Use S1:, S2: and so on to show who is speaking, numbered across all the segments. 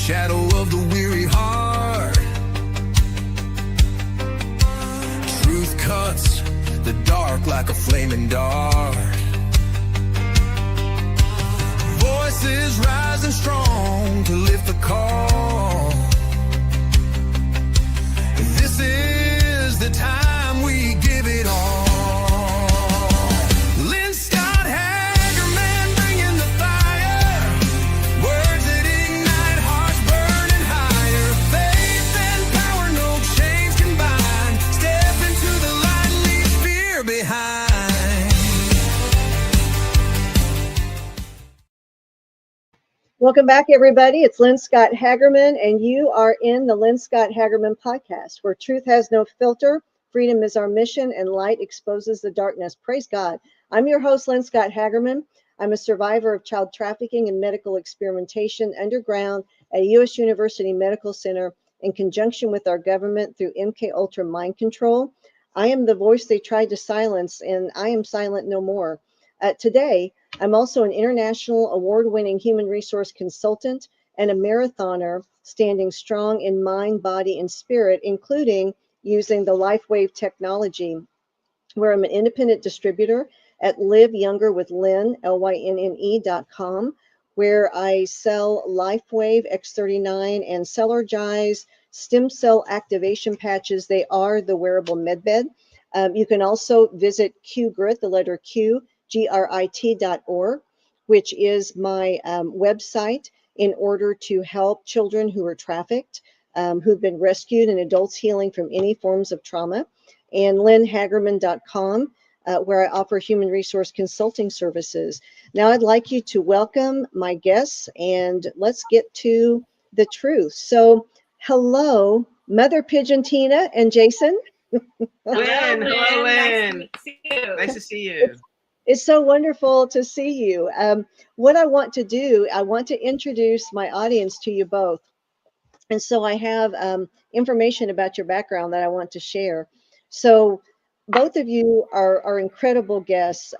S1: shadow of the weary heart. Truth cuts the dark like a flaming dart. Voices rising strong to lift the call. This is the time we give it all. Lynne Scott Haggerman bringing the fire. Words that ignite hearts burning higher. Faith and power, no chains can bind. Step into the light and leave fear behind.
S2: Welcome back, everybody. It's Lynne Scott Haggerman, and you are in the Lynne Scott Haggerman Podcast, where truth has no filter, freedom is our mission, and light exposes the darkness. Praise God. I'm your host, Lynne Scott Haggerman. I'm a survivor of child trafficking and medical experimentation underground at U.S. University Medical Center in conjunction with our government through MK Ultra mind control. I am the voice they tried to silence, and I am silent no more. Today, I'm also an international award-winning human resource consultant and a marathoner standing strong in mind, body, and spirit, including using the LifeWave technology, where I'm an independent distributor at Live Younger with Lynne, LYNNE.com, where I sell LifeWave X39 and Cellergize stem cell activation patches. They are the wearable medbed. You can also visit QGrit, the letter Q, grit.org, which is my website in order to help children who are trafficked, who've been rescued, and adults healing from any forms of trauma, and LynneHaggerman.com, where I offer human resource consulting services. Now, I'd like you to welcome my guests, and let's get to the truth. So, hello, Mother Pigeon Tina and Jason.
S3: Lynne, hello, Lynne. Nice to see you.
S2: It's so wonderful to see you. What I want to do, I want to introduce my audience to you both. And so I have information about your background that I want to share. So both of you are incredible guests.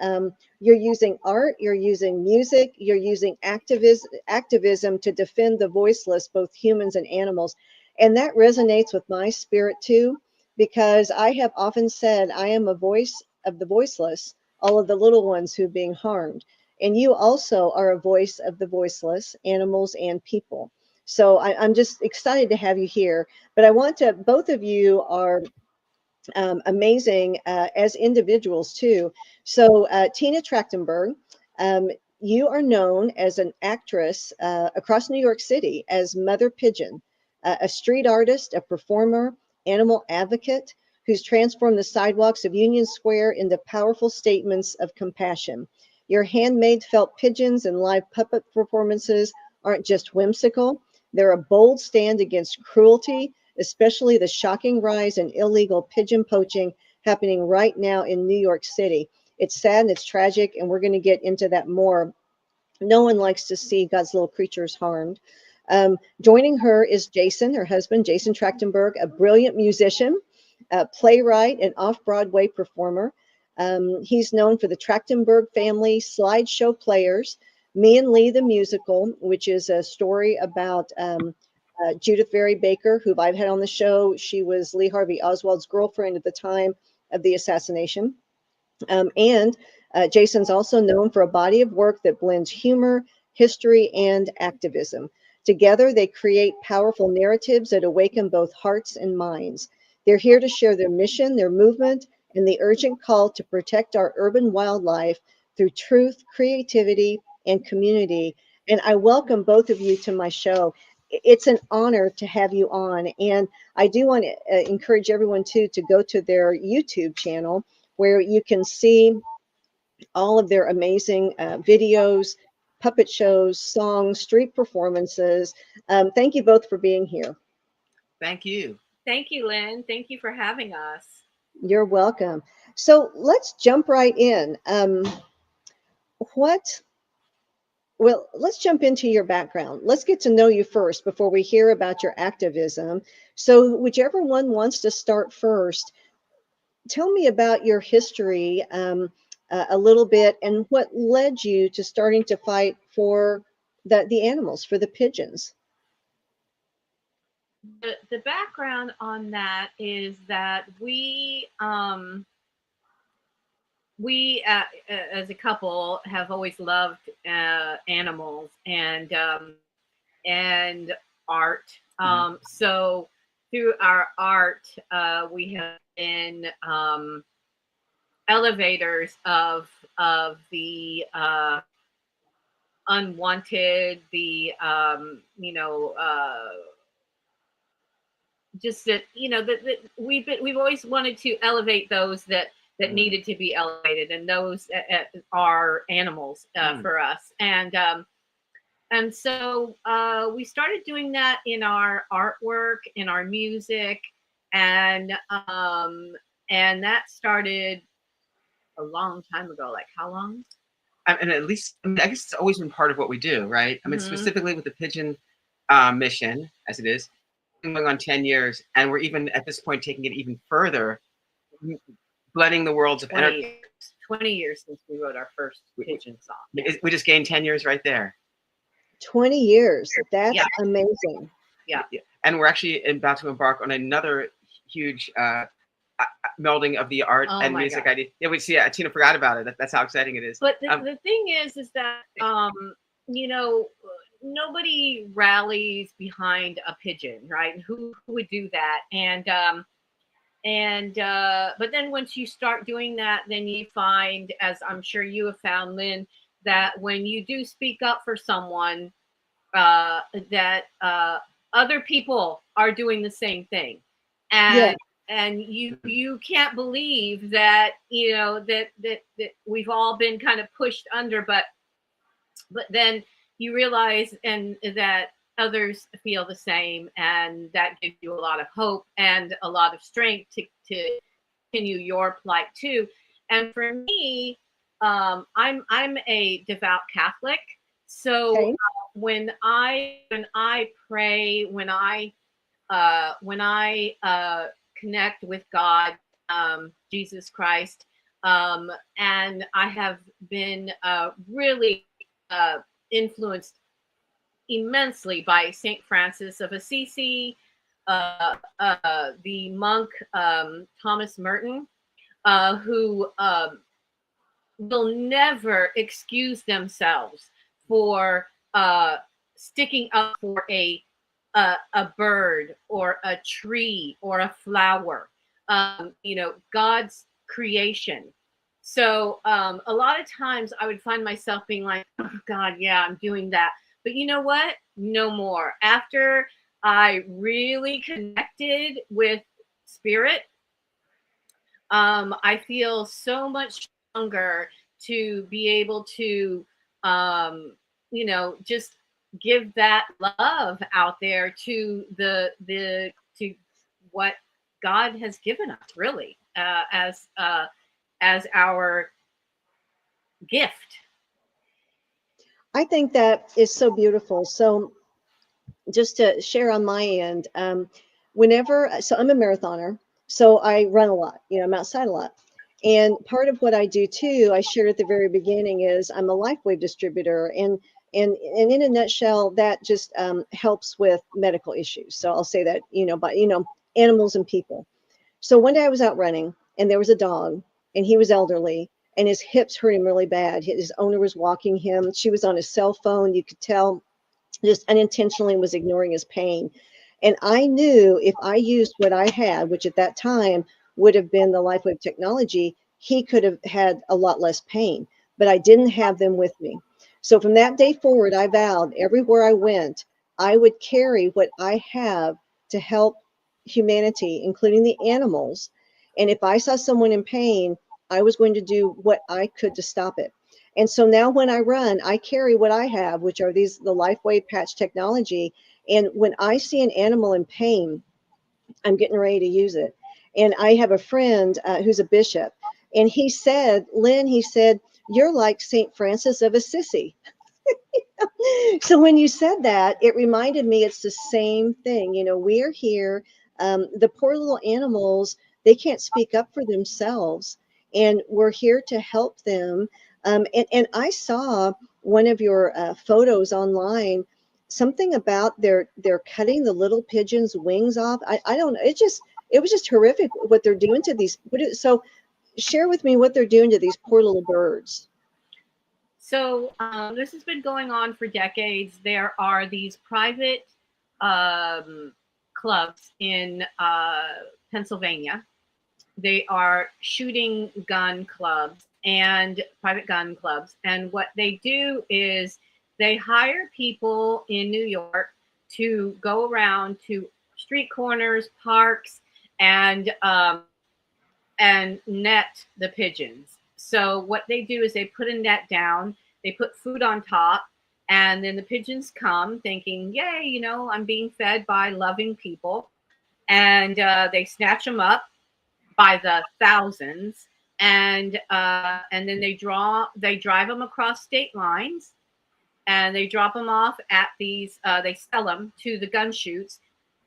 S2: You're using art, you're using music, you're using activism to defend the voiceless, both humans and animals. And that resonates with my spirit too, because I have often said I am a voice of the voiceless, all of the little ones who are being harmed. And you also are a voice of the voiceless, animals and people. So I'm just excited to have you here. But I want to, both of you are amazing as individuals too. So Piña Trachtenburg, you are known as an actress across New York City as Mother Pigeon, a street artist, a performer, animal advocate, who's transformed the sidewalks of Union Square into powerful statements of compassion. Your handmade felt pigeons and live puppet performances aren't just whimsical. They're a bold stand against cruelty, especially the shocking rise in illegal pigeon poaching happening right now in New York City. It's sad and it's tragic, and we're going to get into that more. No one likes to see God's little creatures harmed. Joining her is Jason, her husband, Jason Trachtenburg, a brilliant musician, playwright, and off-Broadway performer. He's known for the Trachtenberg family slideshow players, Me and Lee the Musical, which is a story about Judith Very Baker, who I've had on the show. She was Lee Harvey Oswald's girlfriend at the time of the assassination. And Jason's also known for a body of work that blends humor, history, and activism. Together, they create powerful narratives that awaken both hearts and minds. They're here to share their mission, their movement, and the urgent call to protect our urban wildlife through truth, creativity, and community. And I welcome both of you to my show. It's an honor to have you on. And I do want to encourage everyone to go to their YouTube channel, where you can see all of their amazing videos, puppet shows, songs, street performances. Thank you both for being here.
S3: Thank you.
S4: Thank you, Lynne. Thank you for having us.
S2: You're welcome. So let's jump right in. Let's jump into your background. Let's get to know you first before we hear about your activism. So whichever one wants to start first, tell me about your history a little bit and what led you to starting to fight for the animals, for the pigeons.
S4: the background on that is that we as a couple have always loved animals and art. So through our art, we have been elevators of the unwanted, the just that that we've always wanted to elevate those that needed to be elevated, and those are animals for us. And so we started doing that in our artwork, in our music, and that started a long time ago. Like how long?
S3: And at least, I guess it's always been part of what we do, right? I mean, specifically with the Pigeon mission, as it is, going on 10 years, and we're even at this point taking it even further, blending the worlds of
S4: 20 years since we wrote our first Pigeon song.
S3: We just gained 10 years right there.
S2: 20 years. That's amazing.
S4: Yeah.
S3: And we're actually about to embark on another huge melding of the art and music idea. Yeah, we see. Tina forgot about it. That's how exciting it is.
S4: But the thing is that nobody rallies behind a pigeon, right? Who would do that? But then once you start doing that, then you find, as I'm sure you have found, Lynn, that when you do speak up for someone, that other people are doing the same thing, and you can't believe that that we've all been kind of pushed under, but then you realize and that others feel the same, and that gives you a lot of hope and a lot of strength to continue your plight too. And for me, I'm a devout Catholic, so when I pray, when I connect with God, Jesus Christ, and I have been really influenced immensely by Saint Francis of Assisi, the monk Thomas Merton, who will never excuse themselves for sticking up for a bird or a tree or a flower, God's creation. So a lot of times I would find myself being like, oh God, yeah, I'm doing that. But you know what? No more. After I really connected with spirit, I feel so much stronger to be able to, just give that love out there to to what God has given us, really, as our gift.
S2: I think that is so beautiful. So just to share on my end, so I'm a marathoner, so I run a lot, I'm outside a lot. And part of what I do too, I shared at the very beginning, is I'm a LifeWave distributor, and in a nutshell, that just helps with medical issues. So I'll say that, animals and people. So one day I was out running, and there was a dog, and he was elderly, and his hips hurt him really bad. His owner was walking him. She was on his cell phone. You could tell just unintentionally was ignoring his pain. And I knew if I used what I had, which at that time would have been the LifeWave technology, he could have had a lot less pain, but I didn't have them with me. So from that day forward, I vowed everywhere I went, I would carry what I have to help humanity, including the animals. And if I saw someone in pain, I was going to do what I could to stop it. And so now when I run, I carry what I have, which are the LifeWave patch technology. And when I see an animal in pain, I'm getting ready to use it. And I have a friend who's a bishop, and he said, Lynn, you're like Saint Francis of Assisi. So when you said that, it reminded me it's the same thing. We're here. The poor little animals, they can't speak up for themselves, and we're here to help them. And I saw one of your photos online something about they're cutting the little pigeons' wings off. I don't know. It was just horrific what they're doing to these. So share with me what they're doing to these poor little birds.
S4: So this has been going on for decades. There are these private clubs in Pennsylvania. They are shooting gun clubs and private gun clubs. And what they do is they hire people in New York to go around to street corners, parks, and net the pigeons. So what they do is they put a net down, they put food on top, and then the pigeons come thinking, yay, you know, I'm being fed by loving people. And they snatch them up by the thousands, and then they drive them across state lines, and they drop them off at these. They sell them to the gun shoots,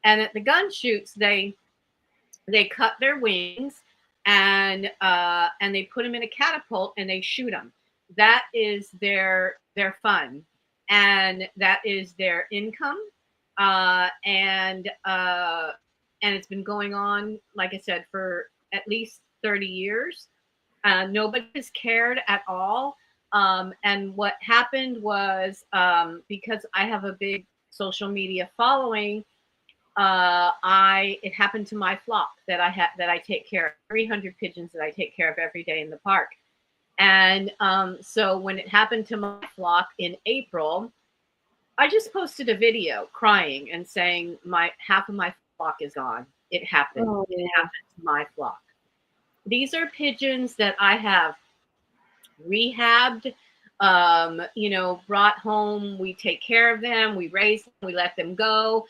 S4: and at the gun shoots they cut their wings, and they put them in a catapult and they shoot them. That is their fun, and that is their income, and it's been going on, like I said, for at least 30 years. Nobody has cared at all. And what happened was, because I have a big social media following, it happened to my flock that I take care of, 300 pigeons that I take care of every day in the park. And so when it happened to my flock in April, I just posted a video crying and saying half of my flock is gone. It happened.
S2: Oh,
S4: it happened to my flock. These are pigeons that I have rehabbed, brought home. We take care of them. We raise them. We let them go.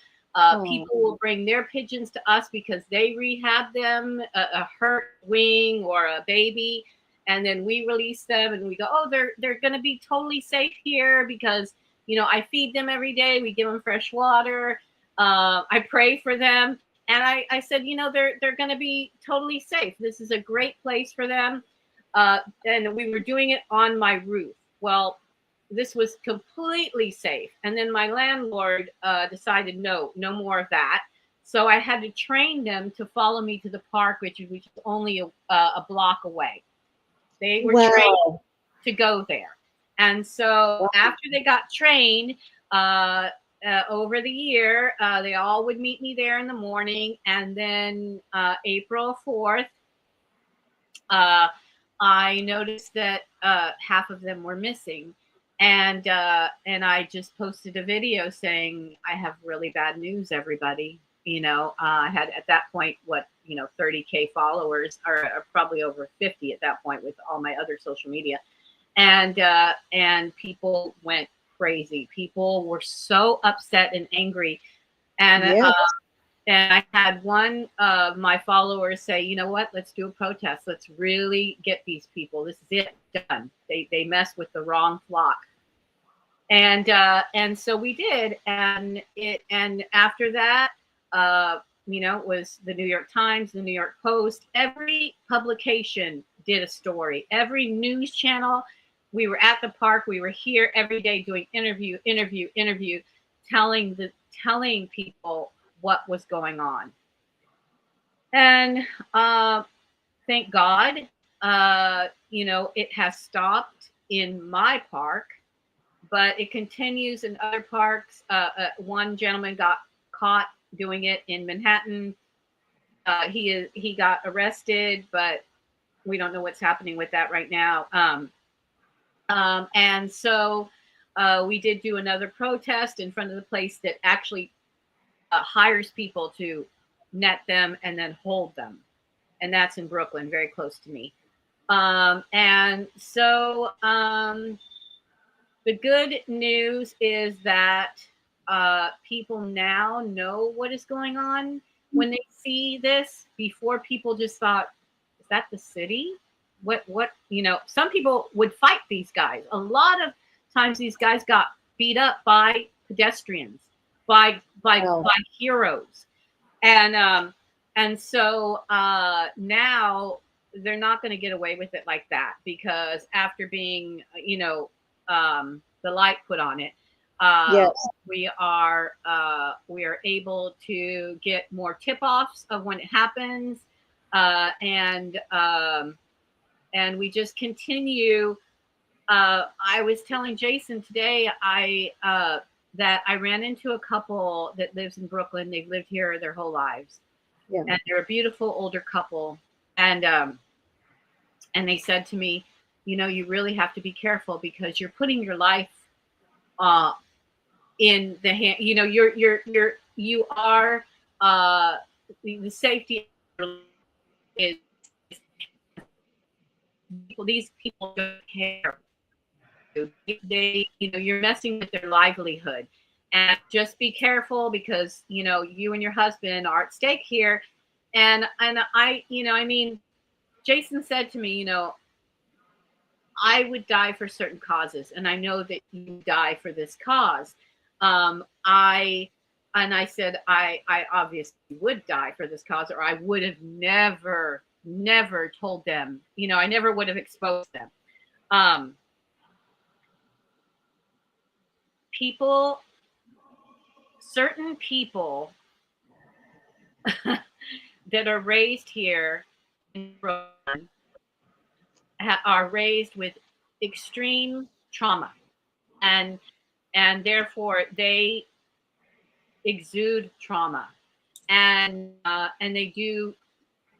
S4: People will bring their pigeons to us because they rehab them, a hurt wing or a baby. And then we release them and we go, oh, they're going to be totally safe here because, I feed them every day. We give them fresh water. I pray for them. And I said, they're going to be totally safe. This is a great place for them. And we were doing it on my roof. Well, this was completely safe. And then my landlord decided, no more of that. So I had to train them to follow me to the park, which is only a block away. They were trained to go there. And so after they got trained, over the year, they all would meet me there in the morning. And then April 4th, I noticed that half of them were missing. And I just posted a video saying, I have really bad news, everybody. I had at that point, 30K followers, or probably over 50 at that point with all my other social media. And people went crazy. People were so upset and angry. And and I had one of my followers say, you know what, let's do a protest. Let's really get these people. This is it, done. They messed with the wrong flock. And so we did. And after that, it was the New York Times, the New York Post, every publication did a story, every news channel. We were at the park. We were here every day doing interview, telling people what was going on. And thank God, it has stopped in my park, but it continues in other parks. One gentleman got caught doing it in Manhattan. He got arrested, but we don't know what's happening with that right now. And so we did do another protest in front of the place that actually hires people to net them and then hold them. And that's in Brooklyn, very close to me. And so the good news is that people now know what is going on when they see this. Before, people just thought, is that the city? What, some people would fight these guys. A lot of times these guys got beat up by pedestrians, by heroes. And so now they're not going to get away with it like that, because after being, the light put on it,
S2: Yes.
S4: We are able to get more tip-offs of when it happens, and we just continue. I was telling Jason today that I ran into a couple that lives in Brooklyn. They've lived here their whole lives,
S2: Yeah.
S4: and they're a beautiful older couple. And they said to me, you really have to be careful because you're putting your life in the hand. You are the safety is these people don't care. They, you're messing with their livelihood, and just be careful because you and your husband are at stake here. And I, Jason said to me, I would die for certain causes, and I know that you die for this cause. I said I obviously would die for this cause, or I would have never told them. I never would have exposed them. Certain people that are raised here in Brooklyn are raised with extreme trauma, and therefore they exude trauma, and they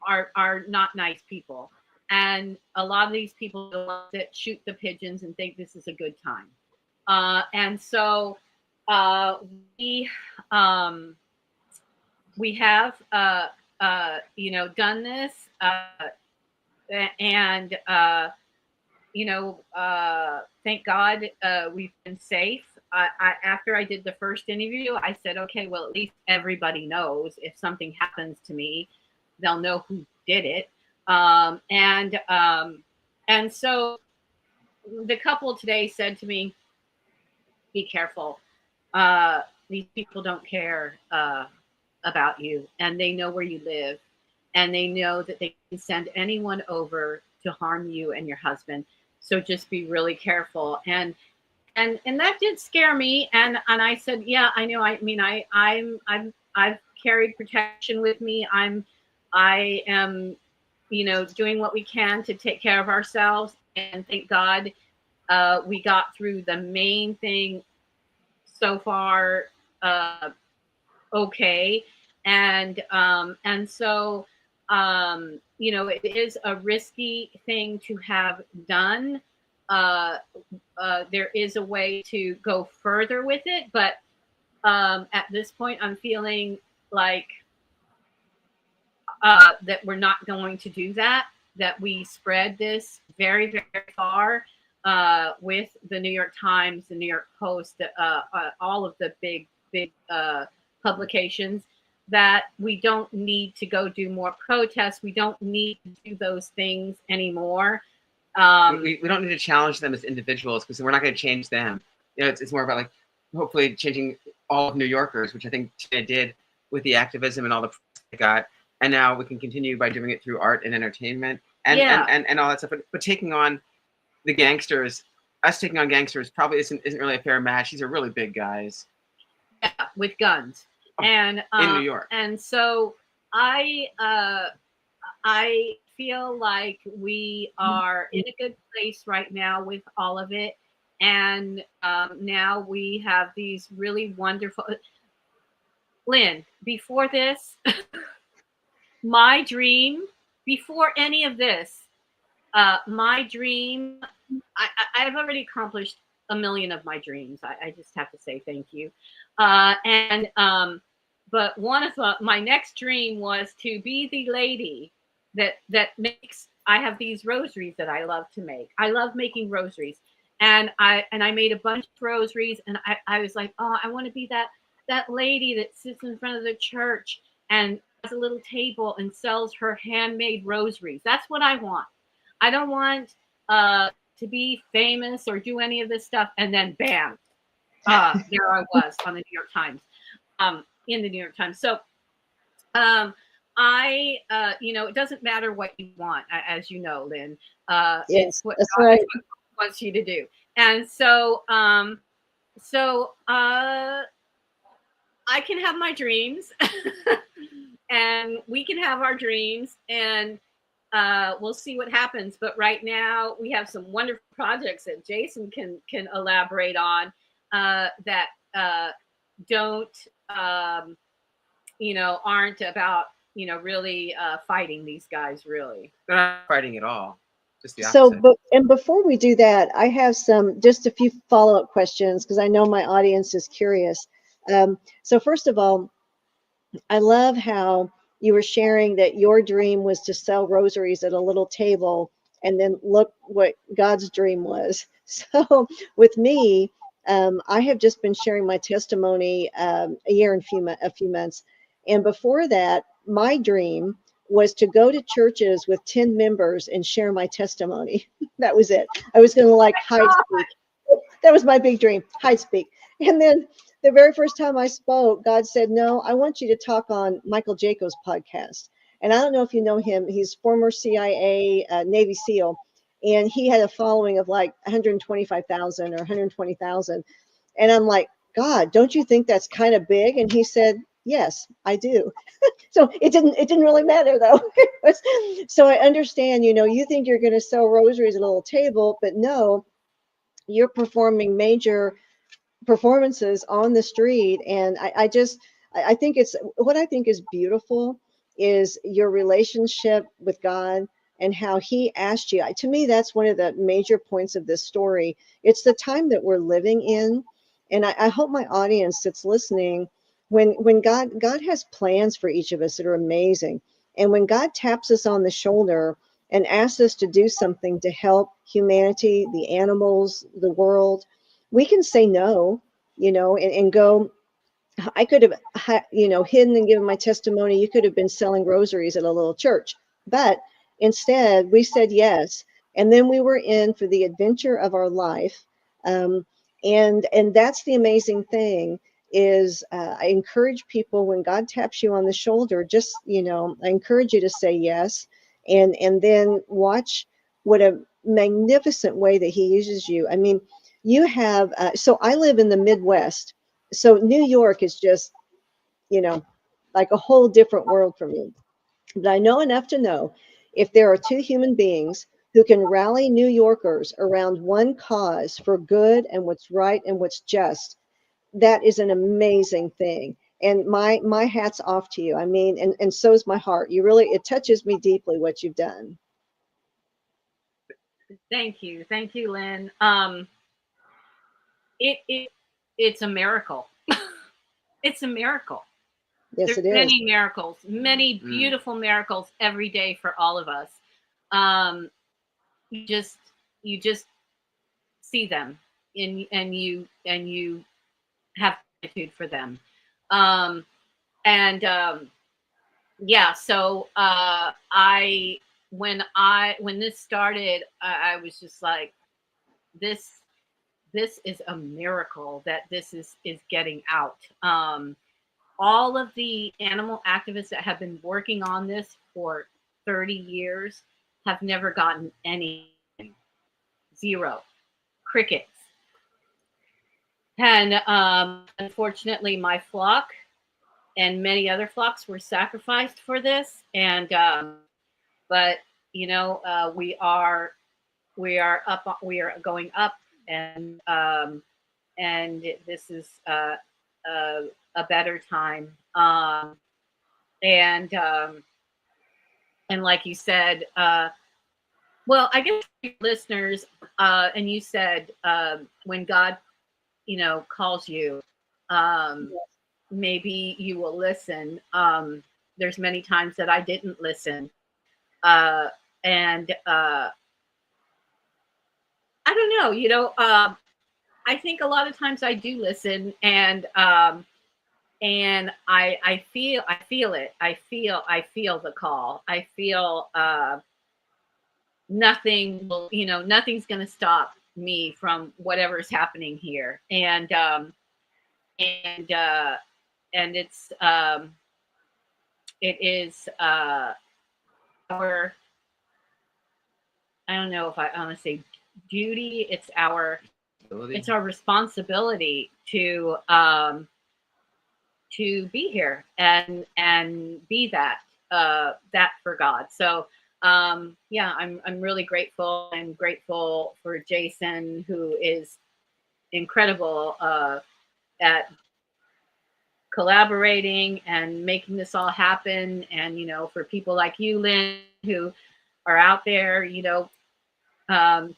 S4: are not nice people. And a lot of these people are the ones that shoot the pigeons and think this is a good time. And so we have done this, and thank God we've been safe. After I did the first interview, I said, okay, well, at least everybody knows if something happens to me, they'll know who did it. And so the couple today said to me, be careful. These people don't care about you, and they know where you live, and they know that they can send anyone over to harm you and your husband. So just be really careful. And that did scare me. And I said, yeah, I know. I mean, I've carried protection with me. I am, doing what we can to take care of ourselves. And thank God we got through the main thing so far okay. And so it is a risky thing to have done. There is a way to go further with it, but at this point I'm feeling like that we're not going to do that we spread this very, very far with the New York Times, the New York Post, all of the big publications, that we don't need to go do more protests. We don't need to do those things anymore.
S3: We don't need to challenge them as individuals, because we're not going to change them. It's more about like hopefully changing all of New Yorkers, which I think Tina did with the activism and all the press they got. And now we can continue by doing it through art and entertainment and all that stuff. But taking on the gangsters, us taking on gangsters probably isn't really a fair match. These are really big guys.
S4: Yeah, with guns. And
S3: in New York.
S4: And so I feel like we are in a good place right now with all of it. And now we have these really wonderful. Lynn, before this, my dream, before any of this, my dream, I've already accomplished a million of my dreams. I just have to say thank you. But one of my next dream was to be the lady that makes. I have these rosaries that I love to make. I love making rosaries, and I made a bunch of rosaries, and I was like, oh, I want to be that lady that sits in front of the church and has a little table and sells her handmade rosaries. That's what I want. I don't want to be famous or do any of this stuff, and then bam, there I was on the New York Times. In the New York Times. So it doesn't matter what you want, as you know, Lynn.
S2: Yes,
S4: it's what
S2: that's
S4: God
S2: right.
S4: wants you to do. And so So I can have my dreams and we can have our dreams, and we'll see what happens. But right now we have some wonderful projects that Jason can elaborate on that don't aren't about really fighting these guys, really.
S3: They're not fighting at all. Just the
S2: So,
S3: opposite.
S2: and before we do that, I have just a few follow-up questions because I know my audience is curious. So first of all, I love how you were sharing that your dream was to sell rosaries at a little table, and then look what God's dream was. So with me, I have just been sharing my testimony a year and a few months, and before that, my dream was to go to churches with 10 members and share my testimony. That was it. I was going to like hide speak. That was my big dream, hide speak. And then the very first time I spoke, God said, no, I want you to talk on Michael Jaco's podcast. And I don't know if you know him. He's former CIA Navy SEAL. And he had a following of like 125,000 or 120,000. And I'm like, God, don't you think that's kind of big? And he said, yes, I do. So it didn't really matter though. So I understand, you think you're going to sell rosaries at a little table, but no, you're performing major performances on the street. And I think what I think is beautiful is your relationship with God and how he asked you. To me, that's one of the major points of this story. It's the time that we're living in. And I hope my audience that's listening, when God has plans for each of us that are amazing. And when God taps us on the shoulder and asks us to do something to help humanity, the animals, the world, we can say no, and go. I could have, hidden and given my testimony. You could have been selling rosaries at a little church, but instead we said yes. And then we were in for the adventure of our life. And that's the amazing thing is I encourage people when God taps you on the shoulder, just, I encourage you to say yes. And then watch what a magnificent way that he uses you. I mean, you have, so I live in the Midwest. So New York is just, like a whole different world for me. But I know enough to know if there are two human beings who can rally New Yorkers around one cause for good and what's right and what's just, that is an amazing thing. And my hat's off to you. I mean, and so is my heart. It touches me deeply what you've done.
S4: Thank you, Lynn. It's a miracle. It's a miracle.
S2: Yes,
S4: There's
S2: it is.
S4: many miracles, many beautiful miracles every day for all of us. You just see them, and you have gratitude for them. Yeah. So when this started, I was just like, this is a miracle that this is getting out. All of the animal activists that have been working on this for 30 years have never gotten anything. Zero. Crickets. And unfortunately, my flock and many other flocks were sacrificed for this. And but we are up. We are going up, and this is a better time. And like you said, well, I guess listeners, and you said when God, calls you, maybe you will listen. There's many times that I didn't listen, and I don't know. I think a lot of times I do listen, and I feel it. I feel the call. I feel nothing's going to stop me from whatever's happening here. And it's it is our, I don't know if I want to say duty. It's our it's our responsibility to be here and be that for God. So yeah, I'm really grateful. I'm grateful for Jason, who is incredible at collaborating and making this all happen. And, you know, for people like you, Lynn, who are out there, you know,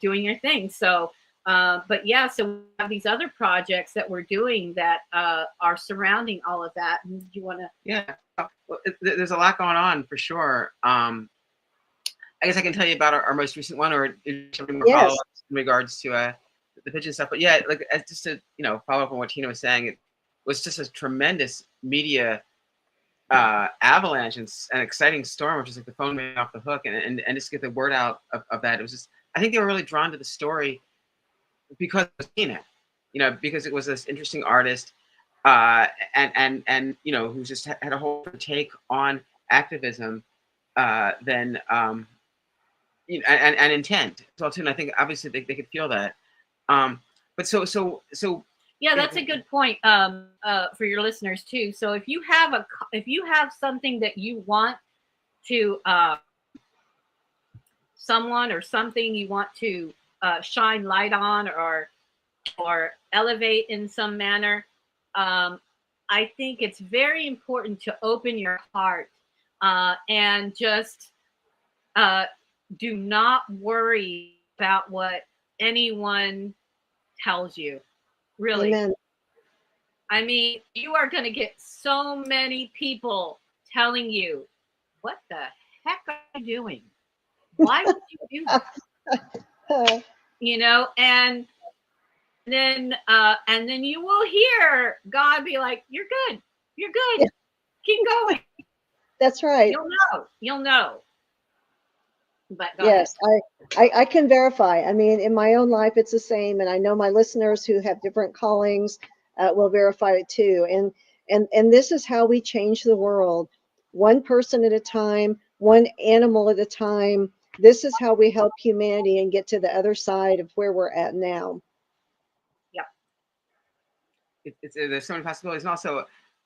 S4: doing your thing. So, but yeah, so we have these other projects that we're doing that are surrounding all of that. And do you want to?
S3: Yeah, well, there's a lot going on for sure. I guess I can tell you about our most recent one, or something more follow-ups in regards to the pigeon stuff. But yeah, like just to follow up on what Tina was saying, it was just a tremendous media avalanche and an exciting storm, which is like the phone ringing off the hook, and just get the word out of that. It was just, I think they were really drawn to the story because of Tina, because it was this interesting artist, and who just had a whole take on activism than and intent as well too. And I think obviously they could feel that. But so
S4: yeah, that's a good point for your listeners too. So if you have something that you want to someone or something you want to shine light on or elevate in some manner, I think it's very important to open your heart and just do not worry about what anyone tells you. Really.
S2: Amen.
S4: I mean, you are going to get so many people telling you, what the heck are you doing? Why would you do that? And then you will hear God be like, you're good. You're good. Yeah. Keep going.
S2: That's right.
S4: You'll know. But
S2: yes, I can verify. I mean, in my own life, it's the same. And I know my listeners who have different callings will verify it too. And this is how we change the world. One person at a time, one animal at a time. This is how we help humanity and get to the other side of where we're at now.
S3: Yep. There's so many possibilities.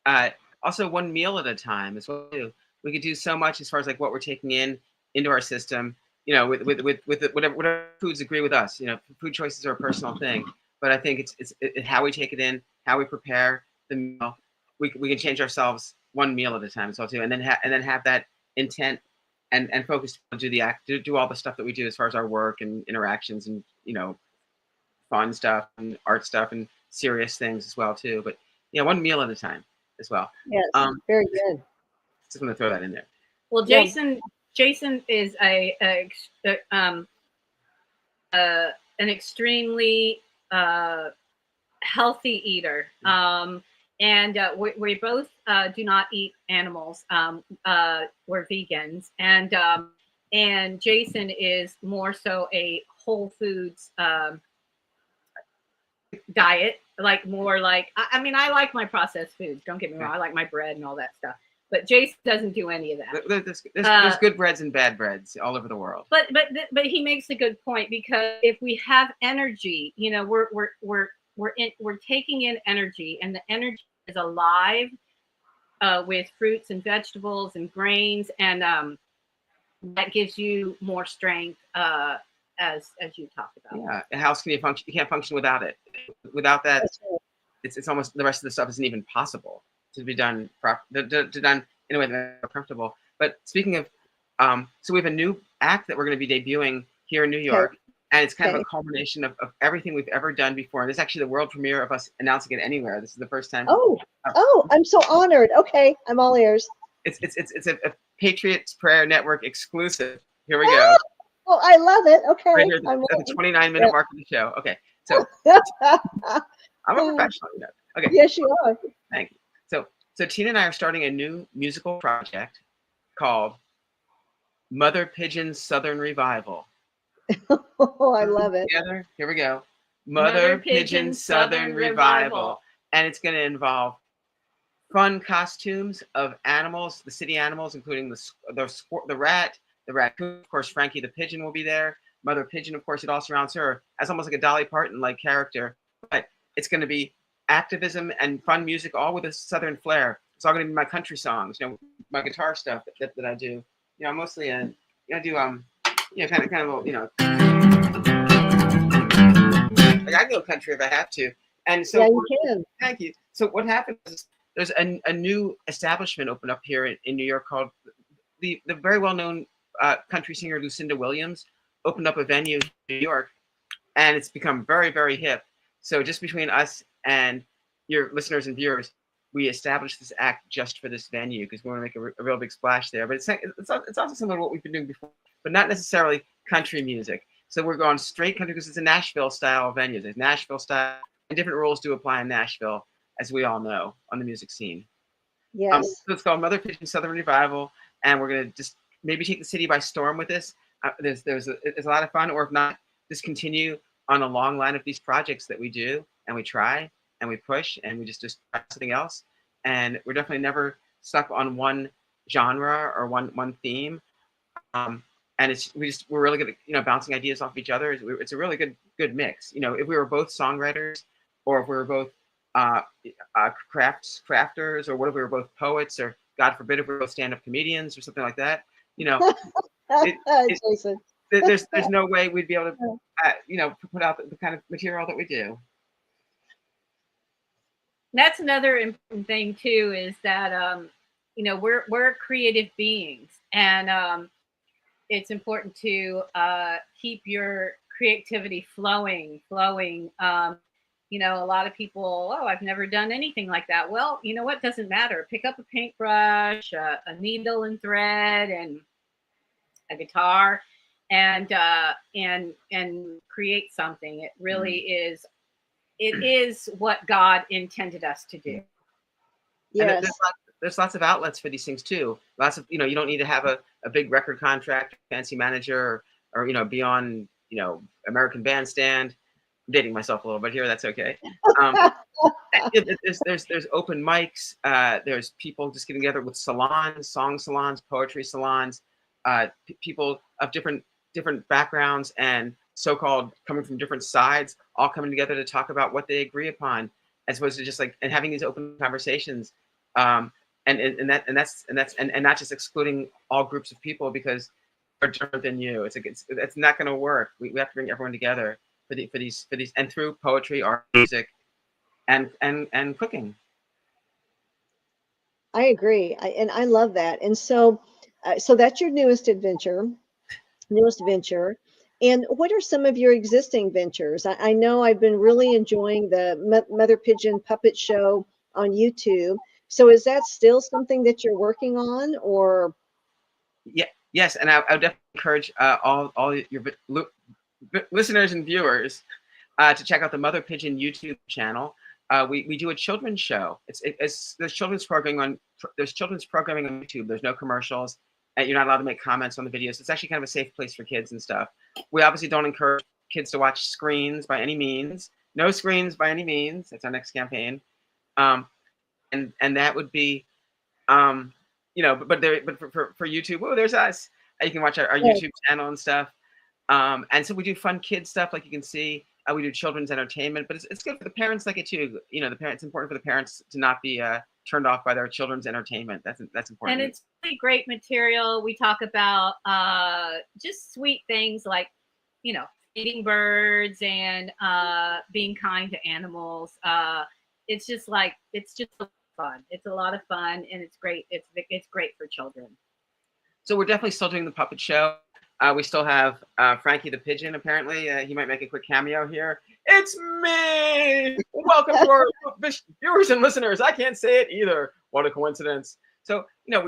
S3: And also one meal at a time as well too. We could do so much as far as like what we're taking into our system, with whatever foods agree with us. Food choices are a personal thing, but I think it's how we take it in, how we prepare the meal. We can change ourselves one meal at a time as well too, and then have that intent and focus to do all the stuff that we do as far as our work and interactions and fun stuff and art stuff and serious things as well too. But one meal at a time as well.
S2: Yes, very good.
S3: Just going to throw that in there.
S4: Well, Jason is an extremely healthy eater, and we both do not eat animals. We're vegans, and Jason is more so a whole foods diet, I mean, I like my processed foods. Don't get me wrong, I like my bread and all that stuff. But Jason doesn't do any of that.
S3: There's good breads and bad breads all over the world.
S4: But he makes a good point, because if we have energy, we're taking in energy, and the energy is alive with fruits and vegetables and grains, and that gives you more strength, as you talked about.
S3: Yeah, how else can you function? You can't function without it. Without that, it's almost, the rest of the stuff isn't even possible to be done done in a way that's comfortable. But speaking of, so we have a new act that we're going to be debuting here in New York, and it's kind of a culmination of everything we've ever done before. And this is actually the world premiere of us announcing it anywhere. This is the first time.
S2: Oh, I'm so honored. Okay, I'm all ears.
S3: It's a Patriots Prayer Network exclusive. Here we go.
S2: Oh, I love it. Okay.
S3: Right here, at the 29-minute mark of the show. Okay, so I'm a professional, Okay.
S2: Yes, you are.
S3: Thank you. So Tina and I are starting a new musical project called Mother Pigeon Southern Revival.
S2: Oh, I love it.
S3: Together, here we go. Mother Pigeon Southern Revival. And it's going to involve fun costumes of animals, the city animals, including the rat, the raccoon. Of course, Frankie the pigeon will be there. Mother Pigeon, of course, it all surrounds her as almost like a Dolly Parton-like character. But it's going to be activism and fun music, all with a Southern flair. It's all going to be my country songs, my guitar stuff that I do. Mostly I do kind of like I go country if I have to. And so
S2: Yeah, you can.
S3: thank you. So what happens is there's a new establishment opened up here in New York called the very well-known country singer Lucinda Williams opened up a venue in New York, and it's become very, very hip. So just between us and your listeners and viewers, we established this act just for this venue because we want to make a real big splash there. But it's also similar to what we've been doing before, but not necessarily country music. So we're going straight country because it's a Nashville style venue. There's Nashville style, and different rules do apply in Nashville, as we all know, on the music scene.
S2: Yes.
S3: So it's called Mother Pigeon Southern Revival, and we're going to just maybe take the city by storm with this. It's a lot of fun, or if not, just continue on a long line of these projects that we do, and we try, and we push, and we just try something else. And we're definitely never stuck on one genre or one theme. And we're really good at bouncing ideas off each other. It's a really good mix. If we were both songwriters, or if we were both crafters, or what if we were both poets, or God forbid if we were both stand-up comedians or something like that.
S2: Jason.
S3: There's no way we'd be able to put out the kind of material that we do.
S4: That's another important thing too, is that we're creative beings, and it's important to keep your creativity flowing. A lot of people, I've never done anything like that. Well, you know what? Doesn't matter. Pick up a paintbrush, a needle and thread, and a guitar, and create something. It really is. It is what God intended us to do.
S2: Yes.
S3: And there's lots of outlets for these things too. Lots of you don't need to have a big record contract, fancy manager, or be on American Bandstand. I'm dating myself a little bit here. That's okay. There's open mics. There's people just getting together with salons, song salons, poetry salons. People of different backgrounds and so-called coming from different sides, all coming together to talk about what they agree upon, as opposed to just and having these open conversations. And not just excluding all groups of people because they're different than you. It's not going to work. We have to bring everyone together for these and through poetry, art, music, and cooking.
S2: I agree. I love that. And so that's your newest venture. And what are some of your existing ventures? I know I've been really enjoying the Mother Pigeon puppet show on YouTube. So is that still something that you're working on, or?
S3: Yeah, yes. And I would definitely encourage all your listeners and viewers to check out the Mother Pigeon YouTube channel. We do a children's show. There's children's programming on YouTube. There's no commercials. And you're not allowed to make comments on the videos. It's actually kind of a safe place for kids and stuff. We obviously don't encourage kids to watch screens by any means. No screens by any means. That's our next campaign. And that would be, but for YouTube, there's us. You can watch our YouTube channel and stuff. And so we do fun kid stuff, like you can see. We do children's entertainment, but it's good for the parents like it too. It's important for the parents to not be turned off by their children's entertainment. That's important.
S4: And it's really great material. We talk about just sweet things like, feeding birds and being kind to animals. It's just fun. It's a lot of fun, and it's great. It's great for children.
S3: So we're definitely still doing the puppet show. We still have Frankie the Pigeon, apparently. He might make a quick cameo here. It's me! Welcome to our viewers and listeners. I can't say it either. What a coincidence. So,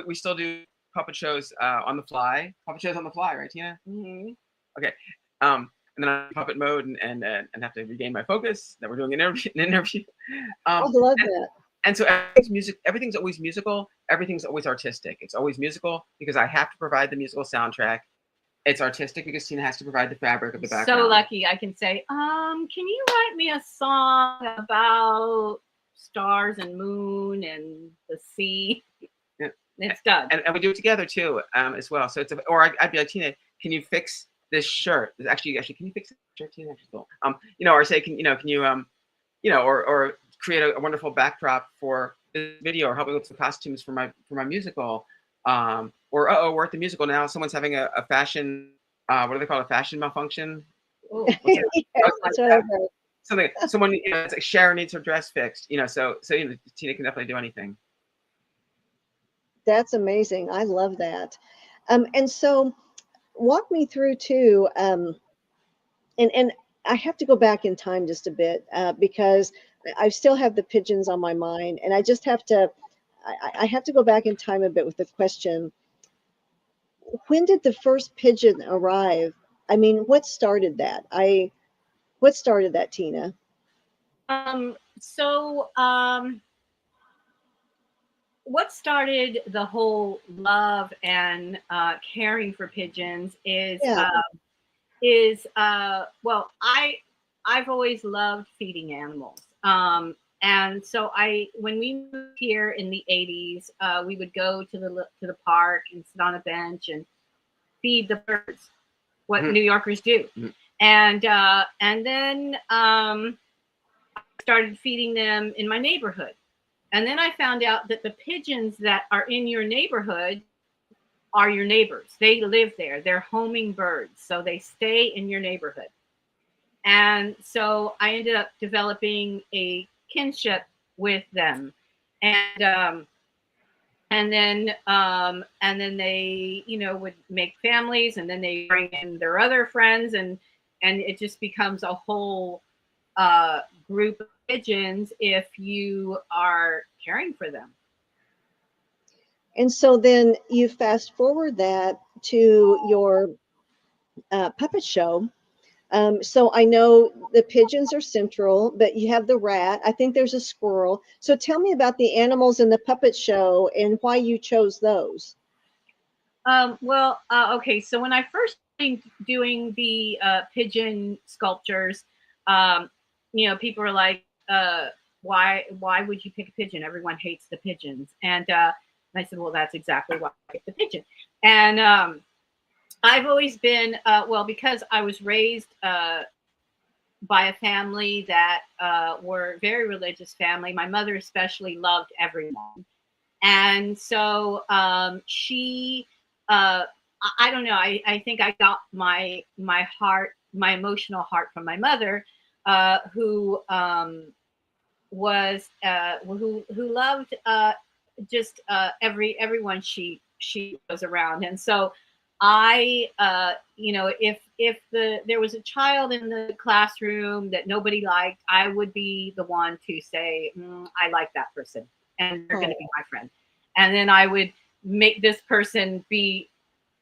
S3: we still do puppet shows on the fly. Puppet shows on the fly, right, Tina? Mm-hmm. Okay. And then I'm in puppet mode and have to regain my focus. That we're doing an interview.
S2: I love that.
S3: And so everything's always musical. Everything's always artistic. It's always musical because I have to provide the musical soundtrack. It's artistic because Tina has to provide the fabric of the background.
S4: So lucky I can say, can you write me a song about stars and moon and the sea? Yeah. It's done.
S3: And we do it together too, as well. So I'd be like, Tina, can you fix this shirt. Actually, can you fix the shirt, Tina? Or say, can you, or create a wonderful backdrop for this video, or help me with some costumes for my musical. Or we're at the musical now. Someone's having a fashion, what do they call it? A fashion malfunction?
S2: Yeah, that's what I've heard.
S3: Someone, it's like Sharon needs her dress fixed, so Tina can definitely do anything.
S2: That's amazing. I love that. And so walk me through too, and I have to go back in time just a bit, because I still have the pigeons on my mind, and I just have to, I have to go back in time a bit with the question, when did the first pigeon arrive? I mean, what started that? What started that, Tina?
S4: What started the whole love and caring for pigeons is
S2: Yeah.
S4: Well, I've always loved feeding animals. And so when we moved here in the 80s, we would go to the park and sit on a bench and feed the birds, what New Yorkers do. And then I started feeding them in my neighborhood. And then I found out that the pigeons that are in your neighborhood are your neighbors. They live there. They're homing birds. So they stay in your neighborhood. And so I ended up developing a kinship with them. And then they, would make families, and then they bring in their other friends, and it just becomes a whole group of pigeons if you are caring for them.
S2: And so then you fast forward that to your puppet show. So I know the pigeons are central, but you have the rat. I think there's a squirrel. So tell me about the animals in the puppet show and why you chose those.
S4: Okay. So when I first started doing the pigeon sculptures, people were like, why would you pick a pigeon? Everyone hates the pigeons. And I said, well, that's exactly why I picked the pigeon. And I've always been, because I was raised by a family that were a very religious family. My mother especially loved everyone. And so she, I don't know, I think I got my emotional heart from my mother, who loved just everyone she was around. And so I, if there was a child in the classroom that nobody liked, I would be the one to say, I like that person, and they're going to be my friend. And then I would make this person be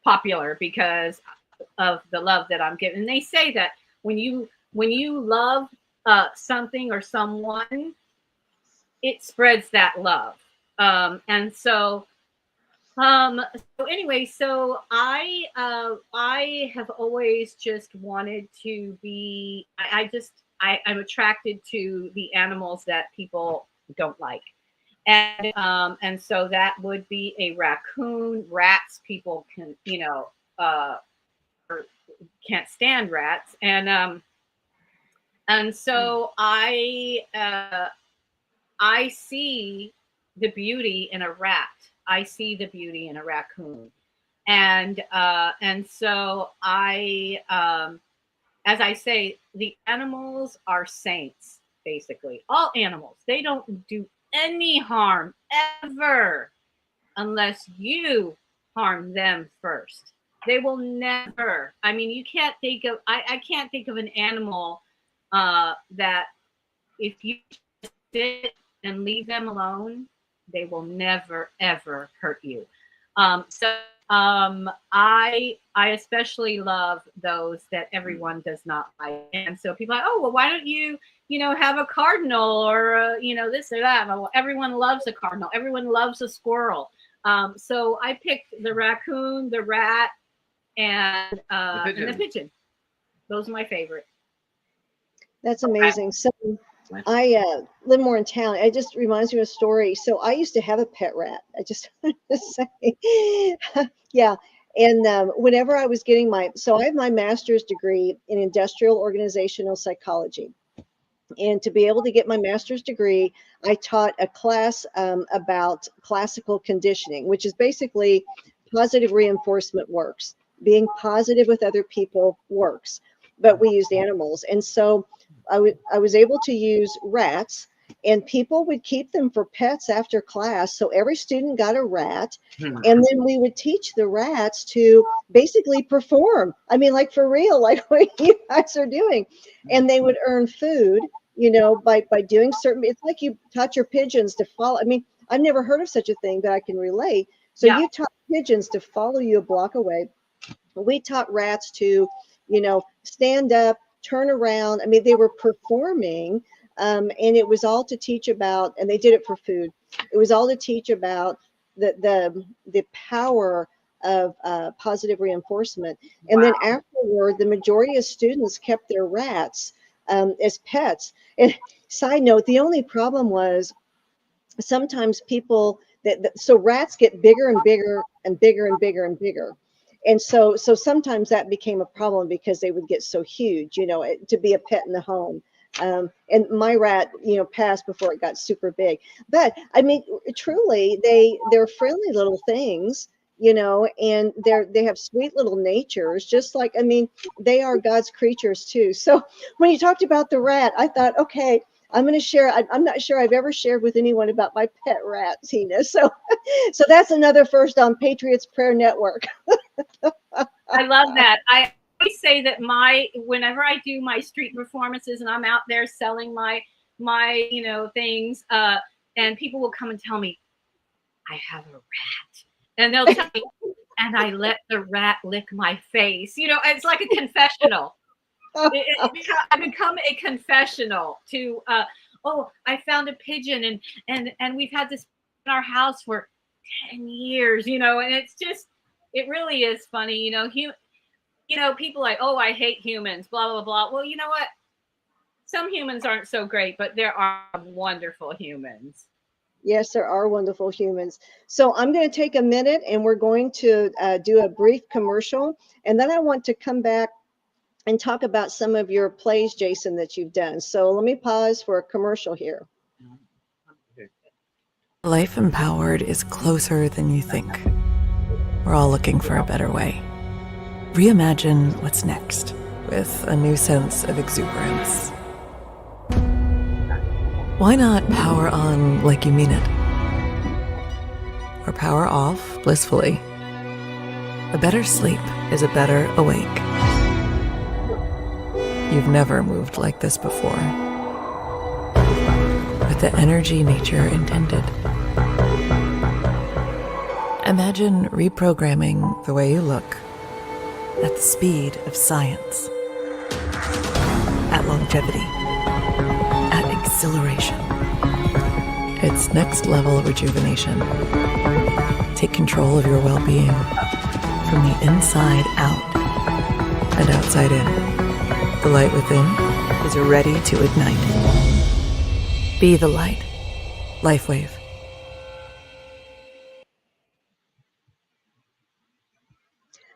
S4: popular because of the love that I'm giving. And they say that when you love something or someone, it spreads that love. And so anyway, so I have always just wanted to be, I'm attracted to the animals that people don't like. And so that would be a raccoon. Rats, people can, can't stand rats. And so I see the beauty in a rat. I see the beauty in a raccoon. And so as I say, the animals are saints, basically. All animals, they don't do any harm ever unless you harm them first. They will never. I mean, you can't think of, I can't think of an animal that if you sit and leave them alone, they will never, ever hurt you. I especially love those that everyone does not like. And so people are like, oh, well, why don't you, have a cardinal or, this or that? Well, everyone loves a cardinal. Everyone loves a squirrel. So I picked the raccoon, the rat, and the pigeon. Those are my favorite.
S2: That's amazing. So I live more in town. It just reminds me of a story. So I used to have a pet rat. I just want to say, yeah. And whenever I was getting so I have my master's degree in industrial organizational psychology. And to be able to get my master's degree, I taught a class about classical conditioning, which is basically positive reinforcement works. Being positive with other people works, but we used animals. And so I was able to use rats, and people would keep them for pets after class. So every student got a rat, and then we would teach the rats to basically perform. I mean, like for real, like what you guys are doing. And they would earn food, by doing certain, it's like you taught your pigeons to follow. I mean, I've never heard of such a thing, but I can relate. So you taught pigeons to follow you a block away. We taught rats to, stand up, turn around. I mean, they were performing, and it was all to teach about, and they did it for food. It was all to teach about the power of positive reinforcement. And then afterward, the majority of students kept their rats as pets. And side note, the only problem was sometimes people so rats get bigger and bigger and bigger and bigger and bigger. And so sometimes that became a problem because they would get so huge, to be a pet in the home. And my rat, passed before it got super big. But I mean, truly, they're friendly little things, and they have sweet little natures, just like, I mean, they are God's creatures too. So when you talked about the rat, I thought, okay, I'm going to share. I'm not sure I've ever shared with anyone about my pet rat, Tina. So that's another first on Patriots Prayer Network.
S4: I love that. I always say that whenever I do my street performances and I'm out there selling my things, and people will come and tell me, I have a rat. And they'll tell me, and I let the rat lick my face. It's like a confessional. I become a confessional to, I found a pigeon and we've had this in our house for 10 years, and it's just, it really is funny, people like, oh, I hate humans, blah, blah, blah. Well, you know what? Some humans aren't so great, but there are wonderful humans.
S2: Yes, there are wonderful humans. So I'm going to take a minute and we're going to do a brief commercial. And then I want to come back and talk about some of your plays, Jason, that you've done. So let me pause for a commercial here.
S5: Life Empowered is closer than you think. We're all looking for a better way. Reimagine what's next with a new sense of exuberance. Why not power on like you mean it? Or power off blissfully? A better sleep is a better awake. You've never moved like this before. With the energy nature intended. Imagine reprogramming the way you look at the speed of science, at longevity, at exhilaration. It's next level rejuvenation. Take control of your well-being from the inside out and outside in. The light within is ready to ignite. Be the light. LifeWave.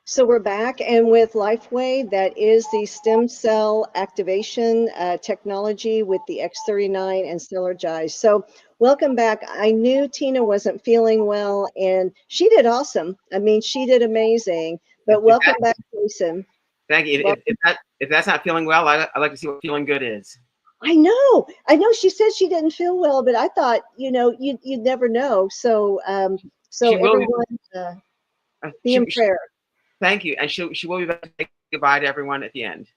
S2: So we're back, and with LifeWave, that is the stem cell activation technology with the X39 and Celergize. So welcome back. I knew Tina wasn't feeling well, and she did awesome. I mean, she did amazing. But welcome back, Jason.
S3: Thank you. If that's not feeling well, I'd like to see what feeling good is.
S2: I know. She said she didn't feel well, but I thought, you'd never know. So, everyone, be in prayer.
S3: Thank you. And she will be back to say goodbye to everyone at the end.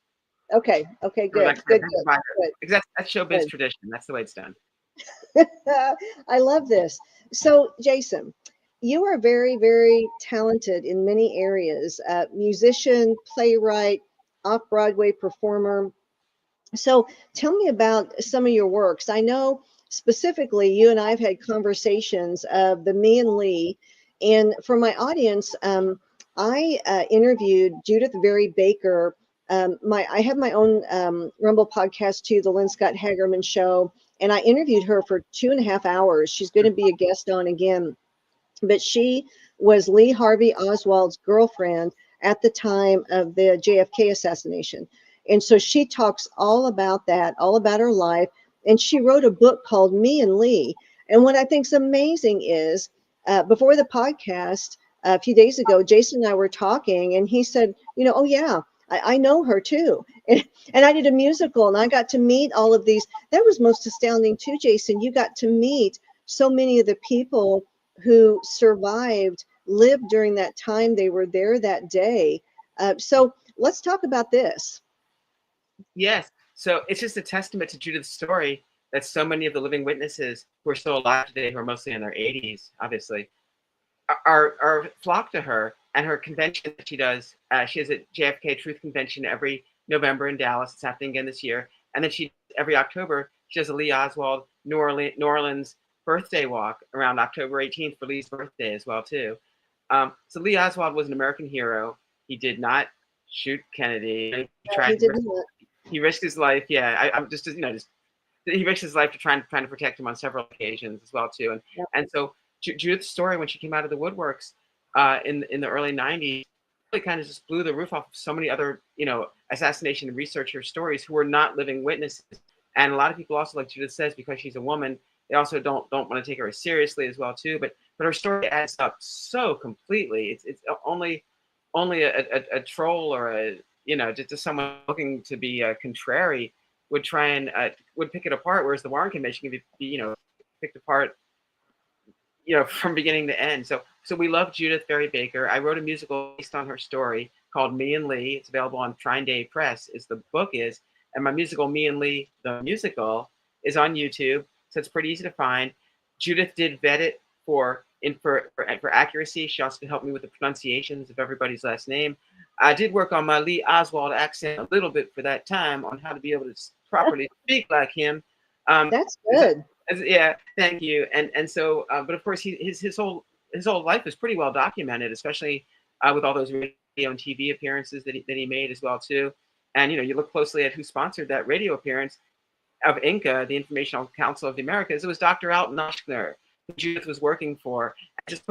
S2: Okay, good.
S3: Because that's showbiz tradition. That's the way it's done.
S2: I love this. So, Jason, you are very, very talented in many areas. Musician, playwright, off-Broadway performer. So tell me about some of your works. I know specifically you and I have had conversations of the Me and Lee. And for my audience, I interviewed Judith Very Baker. I have my own Rumble podcast too, the Lynne Scott Haggerman Show. And I interviewed her for 2.5 hours. She's going to be a guest on again. but she was Lee Harvey Oswald's girlfriend at the time of the JFK assassination. And so she talks all about that, all about her life. And she wrote a book called Me and Lee. And what I think is amazing is before the podcast, a few days ago, Jason and I were talking, and he said, oh, yeah, I know her too. And I did a musical, and I got to meet all of these. That was most astounding too, Jason. You got to meet so many of the people who survived, lived during that time. They were there that day. So let's talk about this.
S3: Yes. So it's just a testament to Judith's story that so many of the living witnesses who are still alive today, who are mostly in their 80s, obviously, are flocked to her. And her convention that she does, she has a JFK Truth Convention every November in Dallas. It's happening again this year. And then every October, she does a Lee Oswald New Orleans birthday walk around October 18th for Lee's birthday as well, too. So Lee Oswald was an American hero. He did not shoot Kennedy. He risked his life. Yeah, I'm just he risked his life trying to protect him on several occasions as well, too. And so Judith's story, when she came out of the woodworks in the early 90s, really kind of just blew the roof off of so many other, assassination researcher stories who were not living witnesses. And a lot of people also, like Judith says, because she's a woman, they also don't want to take her as seriously as well, too. But her story adds up so completely. It's only a troll or just someone looking to be contrary would try and would pick it apart, whereas the Warren Commission can be picked apart from beginning to end. So we love Judith Berry Baker. I wrote a musical based on her story called Me and Lee. It's available on Trine Day Press, the book is. And my musical, Me and Lee, the musical, is on YouTube. So it's pretty easy to find. Judith did vet it for accuracy. She also helped me with the pronunciations of everybody's last name. I did work on my Lee Oswald accent a little bit for that time on how to be able to properly speak like him.
S2: That's good.
S3: Yeah, thank you. And so, but of course, his whole life is pretty well documented, especially with all those radio and TV appearances that he made as well too. And you look closely at who sponsored that radio appearance of INCA, the Informational Council of the Americas. It was Dr. Alton Oshner, who Judith was working for. It's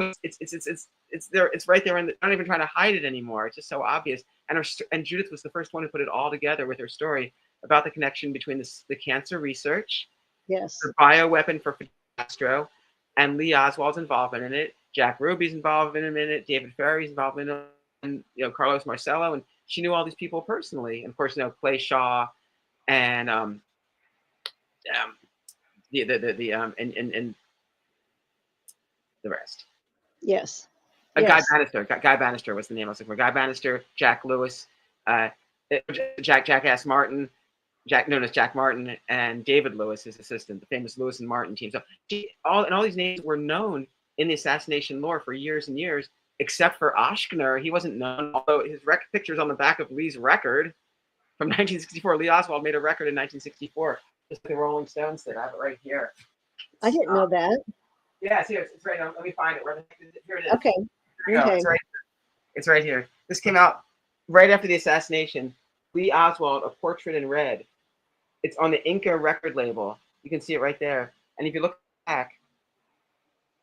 S3: there. It's right there, and they're not even trying to hide it anymore. It's just so obvious. And Judith was the first one to put it all together with her story about the connection between the cancer research,
S2: yes,
S3: the bioweapon for Castro, and Lee Oswald's involvement in it. Jack Ruby's involvement in it. David Ferry's involvement in it, and Carlos Marcello. And she knew all these people personally. And of course, Clay Shaw, and and the rest.
S2: Yes.
S3: Guy Bannister. Guy Bannister was the name I was looking for. Guy Bannister, Jack Lewis, Jackass Martin, known as Jack Martin, and David Lewis, his assistant, the famous Lewis and Martin team. So all these names were known in the assassination lore for years and years, except for Oshner. He wasn't known, although his picture's on the back of Lee's record from 1964. Lee Oswald made a record in 1964. Just like the Rolling Stones did. I have it right here.
S2: I didn't know that.
S3: Yeah, it's here. It's right now. Let me find it. Where the heck is it? Here it is.
S2: Okay.
S3: Okay. It's right here. This came out right after the assassination. Lee Oswald, A Portrait in Red. It's on the Inca record label. You can see it right there. And if you look back,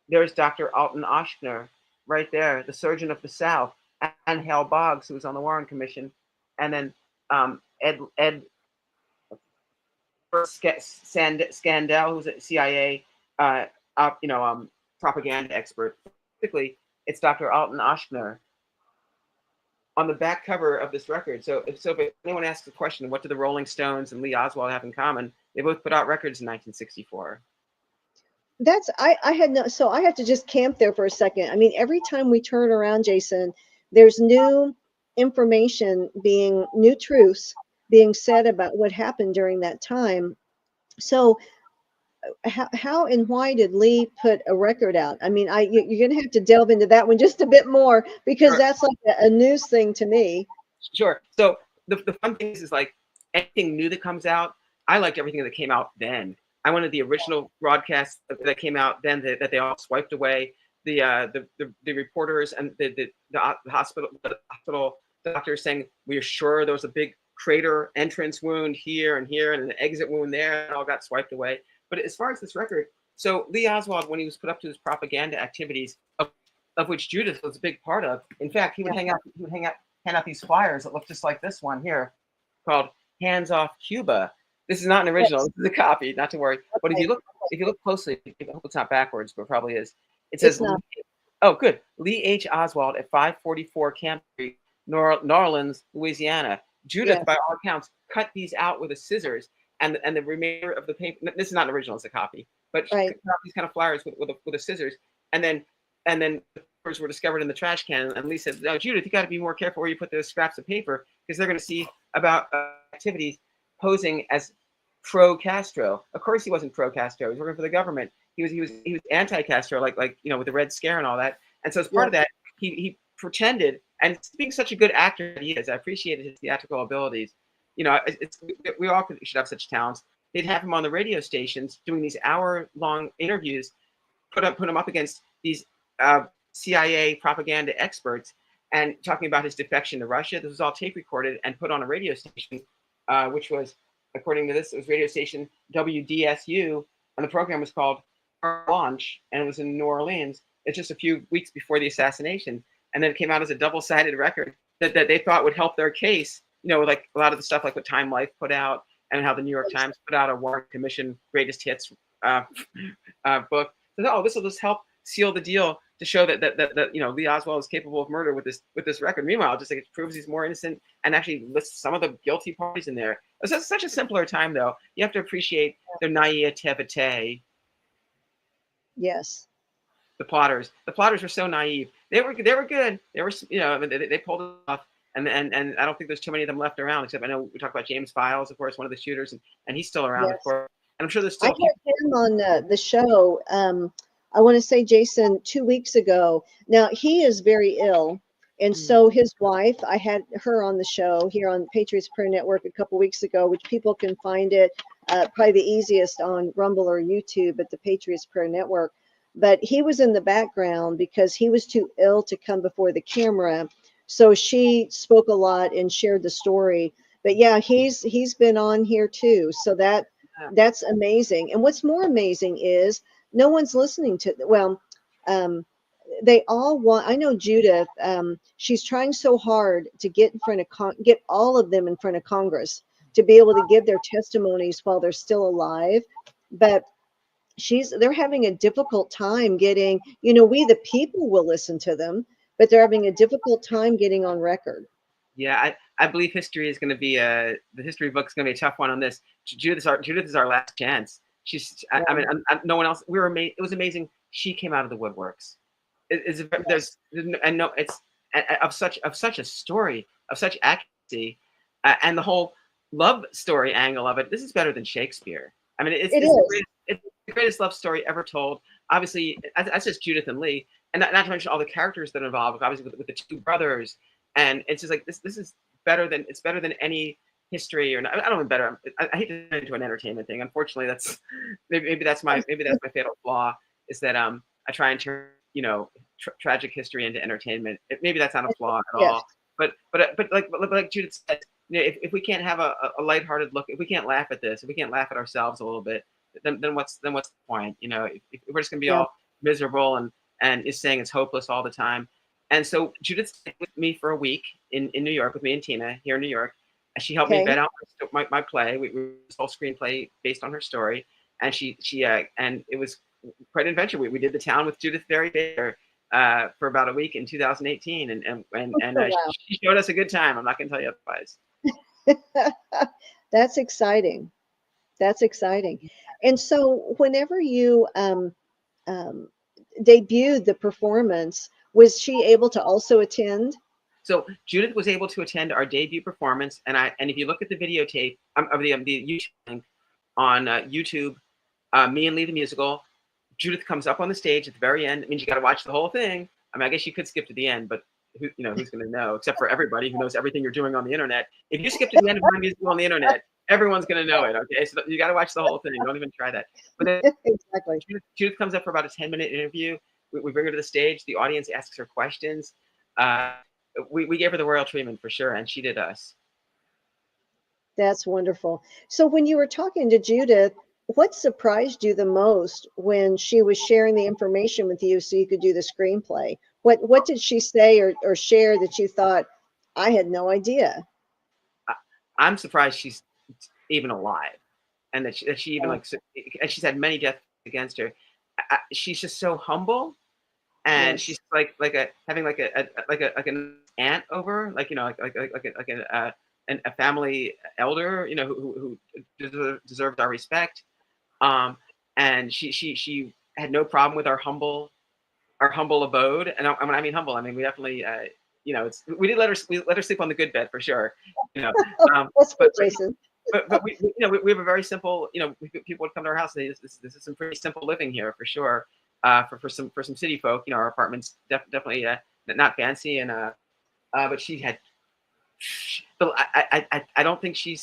S3: there's Dr. Alton Oshner right there, the surgeon of the South, and Hal Boggs, who was on the Warren Commission, and then Ed Scandell, who's a CIA propaganda expert. Typically, it's Dr. Alton Oshner on the back cover of this record. So if anyone asks the question, what do the Rolling Stones and Lee Oswald have in common? They both put out records in 1964.
S2: I have to just camp there for a second. I mean, every time we turn around, Jason, there's new information new truths being said about what happened during that time. So how and why did Lee put a record out? I mean, you're going to have to delve into that one just a bit more, because
S3: Sure.
S2: That's like a news thing to me.
S3: Sure. So the fun thing is like anything new that comes out, I liked everything that came out then. I wanted the original broadcasts that came out then that they all swiped away. The reporters and the hospital doctors saying, we are sure there was a big crater entrance wound here and an exit wound there, and all got swiped away. But as far as this record, so Lee Oswald, when he was put up to his propaganda activities, of of which Judith was a big part of. In fact, he would hand out these flyers that look just like this one here, called "Hands Off Cuba." This is not an original. This is a copy. Not to worry. But if you look closely, I hope it's not backwards, but it probably is. It says, "Oh, good. Lee H. Oswald at 544 Camp Street, New Orleans, Louisiana." Judith, by all accounts, cut these out with a scissors, and the remainder of the paper. This is not an original; it's a copy. But she cut out these kind of flyers with a scissors, and then the papers were discovered in the trash can. And Lee said, "No, Judith, you got to be more careful where you put those scraps of paper, because they're going to see about activities posing as pro-Castro." Of course, he wasn't pro-Castro. He was working for the government. He was anti-Castro, like with the Red Scare and all that. And so as part of that, he pretended. And being such a good actor he is, I appreciated his theatrical abilities. We all should have such talents. They'd have him on the radio stations doing these hour-long interviews, put him up against these CIA propaganda experts, and talking about his defection to Russia. This was all tape recorded and put on a radio station, which was, according to this, it was radio station WDSU, and the program was called Launch, and it was in New Orleans. It's just a few weeks before the assassination, and then it came out as a double-sided record that they thought would help their case. Like a lot of the stuff like what Time Life put out, and how the New York Times put out a Warren Commission greatest hits book. So, this will just help seal the deal to show that Lee Oswald is capable of murder with this record. Meanwhile, just like it proves he's more innocent, and actually lists some of the guilty parties in there. It's such a simpler time, though. You have to appreciate their naivete.
S2: Yes.
S3: The plotters were so naive. They were good. They were, they pulled it off. And I don't think there's too many of them left around, except I know we talked about James Files, of course, one of the shooters, and he's still around, of course. And I'm sure there's still.
S2: I had him on the show. I want to say, Jason, 2 weeks ago. Now he is very ill, and so his wife. I had her on the show here on Patriots Prayer Network a couple weeks ago, which people can find it probably the easiest on Rumble or YouTube at the Patriots Prayer Network. But he was in the background because he was too ill to come before the camera. So she spoke a lot and shared the story. But yeah, he's been on here too. So that's amazing. And what's more amazing is no one's listening to. Well, they all want. I know Judith. She's trying so hard to get in front of get all of them in front of Congress to be able to give their testimonies while they're still alive. But they're having a difficult time getting. We the people will listen to them, but they're having a difficult time getting on record.
S3: Yeah, I believe history is going to be the history book is going to be a tough one on this. Judith is our last chance. She's I mean no one else. We were amazing. It was amazing. She came out of the woodworks. It's of such a story, of such accuracy, and the whole love story angle of it. This is better than Shakespeare. I mean, it's the greatest love story ever told. Obviously, that's just Judith and Lee. And not to mention all the characters that are involved, obviously with the two brothers, and it's just like this is better than any history, or not, I don't know, better. I hate to turn into an entertainment thing. Unfortunately, that's maybe that's my fatal flaw, is that I try and turn tragic history into entertainment. Maybe that's not a flaw at all. But like Judith said, if we can't have a lighthearted look, if we can't laugh at this, if we can't laugh at ourselves a little bit, then what's the point? If we're just gonna be all miserable and is saying it's hopeless all the time. And so Judith stayed with me for a week in New York, with me and Tina here in New York. And she helped me vet out my play. We this whole screenplay based on her story. And she and it was quite an adventure. We did the town with Judith Berry Baker for about a week in 2018. And she showed us a good time. I'm not going to tell you otherwise.
S2: That's exciting. That's exciting. And so whenever you debuted the performance, was she able to also attend?
S3: So Judith was able to attend our debut performance, and if you look at the videotape of the YouTube link on YouTube, me and Lee the musical, Judith comes up on the stage at the very end. It means you got to watch the whole thing. I mean, I guess you could skip to the end, but who's going to know? Except for everybody who knows everything you're doing on the internet. If you skip to the end of my musical on the internet, everyone's going to know it. Okay, so you got to watch the whole thing. Don't even try that. But then
S2: exactly.
S3: Judith comes up for about a 10-minute interview. We bring her to the stage. The audience asks her questions. We gave her the royal treatment for sure, and she did us.
S2: That's wonderful. So when you were talking to Judith, what surprised you the most when she was sharing the information with you so you could do the screenplay? What did she say or share that you thought, I had no idea?
S3: I'm surprised she's even alive, and that she even like, and she's had many deaths against her. She's just so humble, and
S2: Yes.
S3: she's like having like an aunt over, like, you know, a family elder, you know, who deserves our respect. And she had no problem with our humble abode, and when I mean humble, I mean we definitely, you know, we let her sleep on the good bed for sure, you know.
S2: That's
S3: But
S2: good, Jason.
S3: but you know, we have a very simple, you know, people would come to our house and say, this is some pretty simple living here for sure. For some city folk, you know, our apartment's definitely not fancy, and but she had. But I don't think she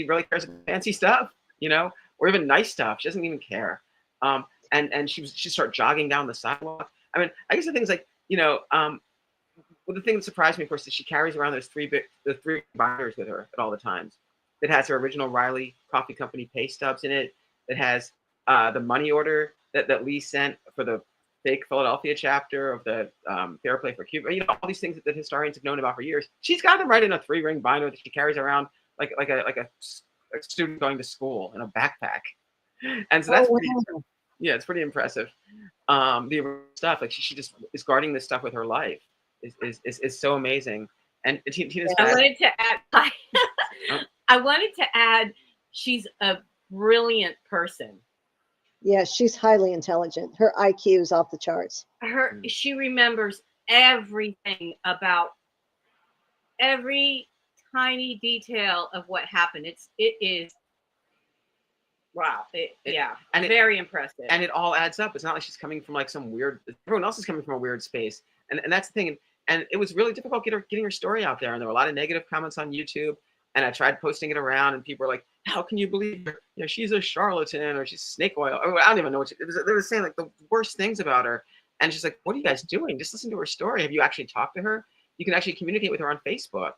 S3: really cares about fancy stuff, you know, or even nice stuff. She doesn't even care. And she started jogging down the sidewalk. I mean, I guess the thing is, like, you know, well, the thing that surprised me, of course, is she carries around the three binders with her at all the times. That has her original Riley Coffee Company pay stubs in it. That has the money order that Lee sent for the fake Philadelphia chapter of the Fair Play for Cuba. You know, all these things that historians have known about for years. She's got them right in a 3-ring binder that she carries around like a student going to school in a backpack. And so that's it's pretty impressive. The stuff, like she just is guarding this stuff with her life is so amazing. And Tina's
S4: I wanted to add. I wanted to add. She's a brilliant person.
S2: Yeah, she's highly intelligent. Her IQ is off the charts.
S4: She remembers everything about every tiny detail of what happened. It is wow. And very impressive.
S3: And it all adds up. It's not like she's coming from like some weird. Everyone else is coming from a weird space, and that's the thing. And it was really difficult getting her story out there. And there were a lot of negative comments on YouTube. And I tried posting it around, and people were like, "How can you believe her? You know, she's a charlatan, or she's snake oil." Or I don't even know what they were saying, like the worst things about her. And she's like, "What are you guys doing? Just listen to her story. Have you actually talked to her? You can actually communicate with her on Facebook."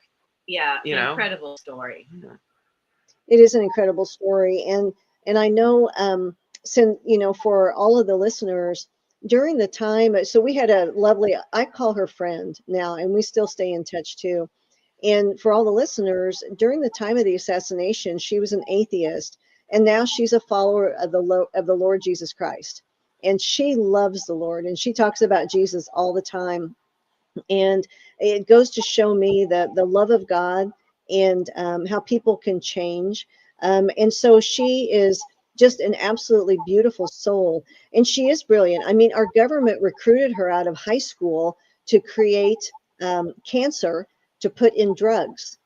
S4: Yeah,
S3: you know?
S4: Incredible story.
S3: Yeah.
S2: It is an incredible story, and I know, since, you know, for all of the listeners during the time, so we had a lovely, I call her friend now, and we still stay in touch too. And for all the listeners, during the time of the assassination, she was an atheist, and now she's a follower of the Lord Jesus Christ, and she loves the Lord, and she talks about Jesus all the time. And it goes to show me that the love of God, and how people can change. And so she is just an absolutely beautiful soul, and she is brilliant. I mean, our government recruited her out of high school to create cancer, to put in drugs.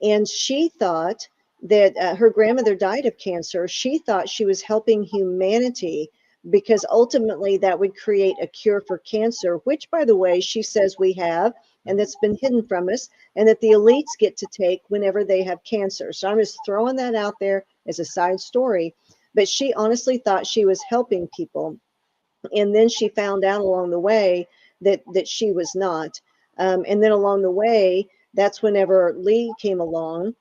S2: And she thought that her grandmother died of cancer. She thought she was helping humanity, because ultimately that would create a cure for cancer, which, by the way, she says we have, and that's been hidden from us, and that the elites get to take whenever they have cancer. So I'm just throwing that out there as a side story. But she honestly thought she was helping people. And then she found out along the way that she was not. And then along the way, that's whenever Lee came along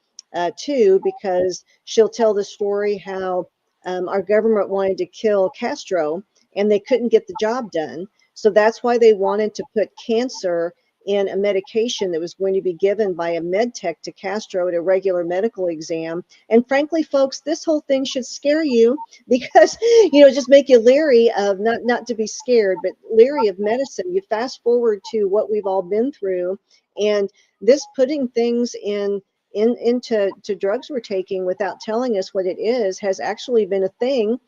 S2: too, because she'll tell the story how our government wanted to kill Castro, and they couldn't get the job done. So that's why they wanted to put cancer in a medication that was going to be given by a med tech to Castro at a regular medical exam. And frankly, folks, this whole thing should scare you, because, you know, just make you leery of, not to be scared, but leery of medicine. You fast forward to what we've all been through, and this putting things into drugs we're taking without telling us what it is has actually been a thing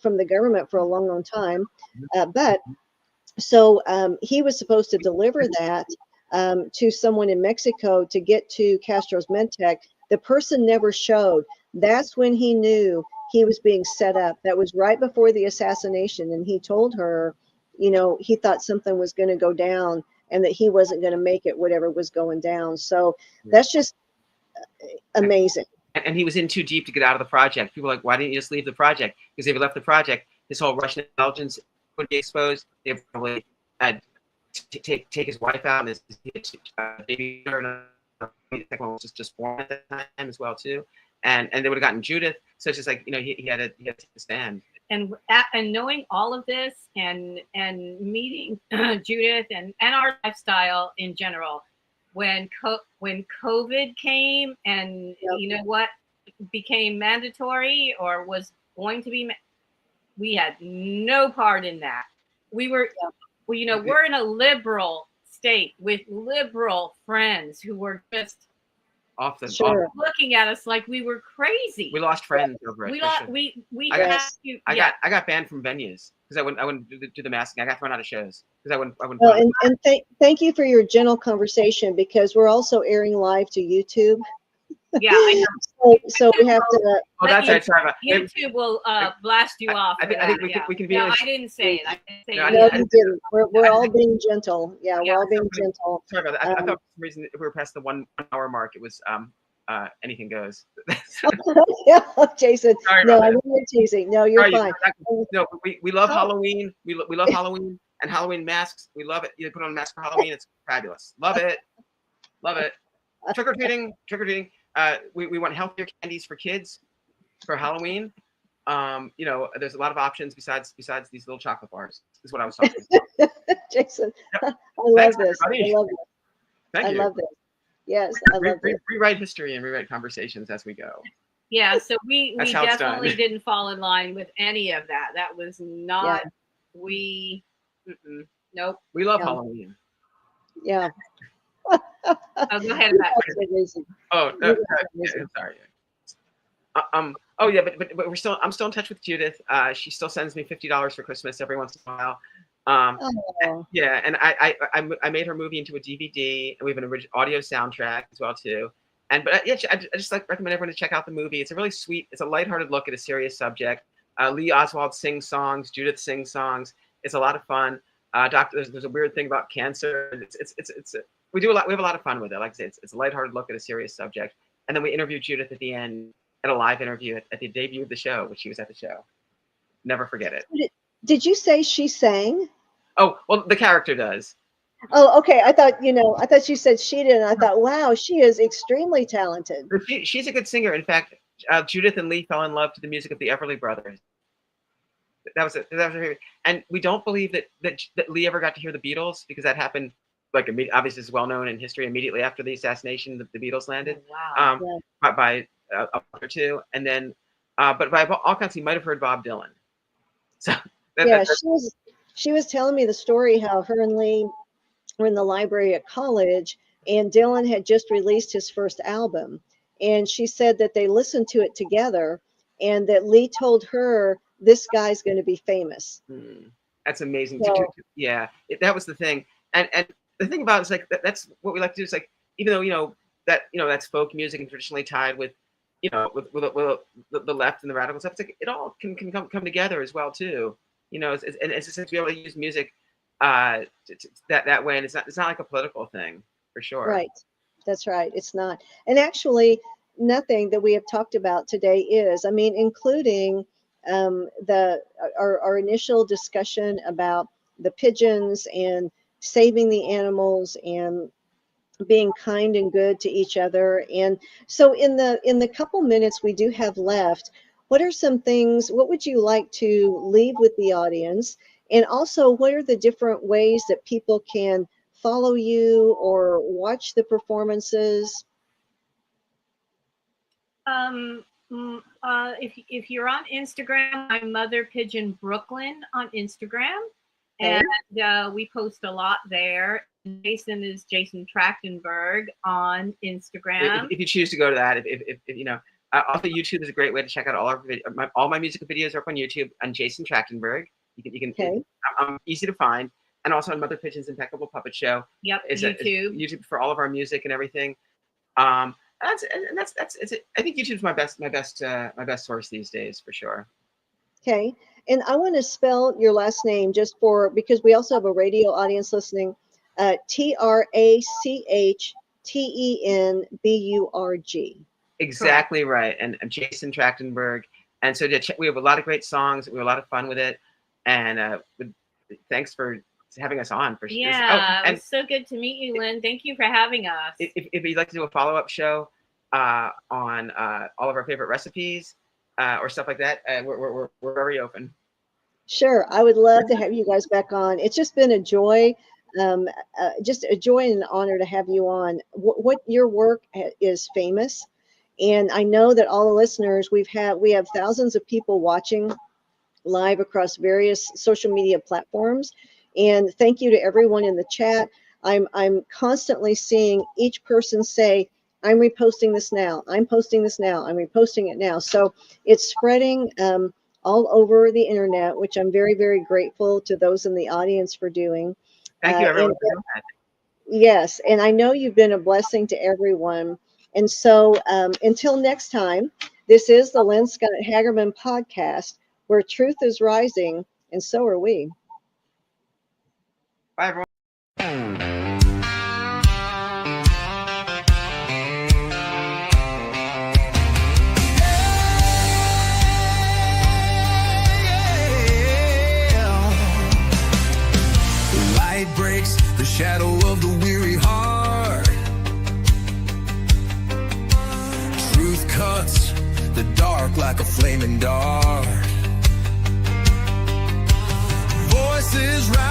S2: from the government for a long, long time. But so he was supposed to deliver that to someone in Mexico to get to Castro's MedTech. The person never showed. That's when he knew he was being set up. That was right before the assassination. And he told her, you know, he thought something was going to go down, and that he wasn't going to make it, whatever was going down. So that's just amazing.
S3: And he was in too deep to get out of the project. People were like, why didn't you just leave the project? Because if he left the project, his whole Russian intelligence would be exposed. They would probably take his wife out, and his baby, the second one was just born at that time as well too. And they would have gotten Judith. So it's just like, you know, he had to take the stand.
S4: and knowing all of this and meeting Judith and our lifestyle in general, when COVID came and you know what became mandatory or was going to be, we had no part in that. We were, you know, we're in a liberal state with liberal friends who were just looking at us like we were crazy.
S3: We lost friends over it. I got banned from venues because I wouldn't do the masking. I got thrown out of shows because I wouldn't.
S2: Well, and thank you for your gentle conversation, because we're also airing live to YouTube.
S4: Yeah, I know.
S2: So we have to.
S3: Oh, that's right. Sorry about
S4: YouTube will blast you off.
S3: I think we can be.
S4: No, I didn't say it. I didn't say it.
S2: No, you didn't. We're all being gentle. Yeah, we're all being gentle.
S3: Sorry about that. I thought for some reason if we were past the 1 hour mark, it was anything goes.
S2: Yeah, Jason.
S3: Sorry
S2: No,
S3: about
S2: I know you're teasing. No, you're fine.
S3: No, we love Halloween. We love Halloween and Halloween masks. We love it. You put on a mask for Halloween. It's fabulous. Love it. Love it. Trick or treating. We want healthier candies for kids for Halloween. You know, there's a lot of options besides these little chocolate bars. Is what I was talking about.
S2: Jason,
S3: Yep.
S2: I love
S3: Thanks,
S2: this.
S3: everybody.
S2: I love this.
S3: Thank you.
S2: I love this. Yes, I love this.
S3: Rewrite history and rewrite conversations as we go.
S4: Yeah, so we definitely
S3: done.
S4: didn't fall in line with any of that. That was not nope.
S3: We love Halloween.
S2: Yeah.
S4: Oh, go ahead about
S3: Oh, no, sorry. Oh yeah, but I'm still in touch with Judith. She still sends me $50 for Christmas every once in a while. Yeah, and I made her movie into a DVD, and we have an original audio soundtrack as well too. But yeah, I just recommend everyone to check out the movie. It's a really sweet, it's a lighthearted look at a serious subject. Lee Oswald sings songs, Judith sings songs. It's a lot of fun. There's a weird thing about cancer. We have a lot of fun with it. Like I say, it's a lighthearted look at a serious subject. And then we interview Judith at the end at a live interview at the debut of the show, which she was at the show. Never forget it.
S2: Did you say she sang?
S3: Oh, well, the character does.
S2: Oh, okay. I thought you said she did, and I thought, wow, she is extremely talented.
S3: She's a good singer. In fact, Judith and Lee fell in love to the music of the Everly Brothers. That was her favorite. And we don't believe that Lee ever got to hear the Beatles, because that happened, obviously it's well known in history, immediately after the assassination, the Beatles landed.
S4: Wow.
S3: By a month or two, and then, but by all accounts, he might have heard Bob Dylan. So
S2: she was telling me the story how her and Lee were in the library at college, and Dylan had just released his first album, and she said that they listened to it together, and that Lee told her, this guy's going to be famous.
S3: That's amazing.
S2: So,
S3: That was the thing, and the thing about it is that's what we like to do. Is even though that's folk music and traditionally tied with with the left and the radical stuff, it all can come together as well too. It's just to be able to use music that way, and it's not like a political thing, for sure.
S2: Right. That's right. It's not. And actually, nothing that we have talked about today is, including our initial discussion about the pigeons and saving the animals and being kind and good to each other. And so in the couple minutes we do have left, what would you like to leave with the audience? And also, what are the different ways that people can follow you or watch the performances?
S4: If you're on Instagram, I'm Mother Pigeon Brooklyn on Instagram, and we post a lot there. Jason is Jason Trachtenburg on Instagram.
S3: If you choose to go to that, also YouTube is a great way to check out all my music videos are up on YouTube on Jason Trachtenburg. You can. I'm easy to find, and also on Mother Pigeon's Impeccable Puppet Show.
S4: Yep,
S3: is YouTube for all of our music and everything. I think YouTube's my best source these days, for sure.
S2: Okay, and I want to spell your last name because we also have a radio audience listening. Trachtenburg.
S3: Exactly right, and Jason Trachtenburg. And so we have a lot of great songs. We have a lot of fun with it, and thanks for having us on. It
S4: was so good to meet you, Lynn. Thank you for having us.
S3: If you'd like to do a follow-up show on all of our favorite recipes or stuff like that, we're very open.
S2: Sure. I would love to have you guys back on. It's just been a joy. Just a joy and an honor to have you on. What your work is famous. And I know that all the listeners we have thousands of people watching live across various social media platforms. And thank you to everyone in the chat. I'm constantly seeing each person say, I'm reposting this now. I'm posting this now. I'm reposting it now. So it's spreading all over the internet, which I'm very, very grateful to those in the audience for doing.
S3: Thank you, everyone, for doing that.
S2: Yes, and I know you've been a blessing to everyone. And so until next time, this is the Lynne Scott Haggerman Podcast, where truth is rising, and so are we.
S3: Bye, everyone.
S1: Light breaks the shadow of the weary heart. Truth cuts the dark like a flaming dart. Voices rise.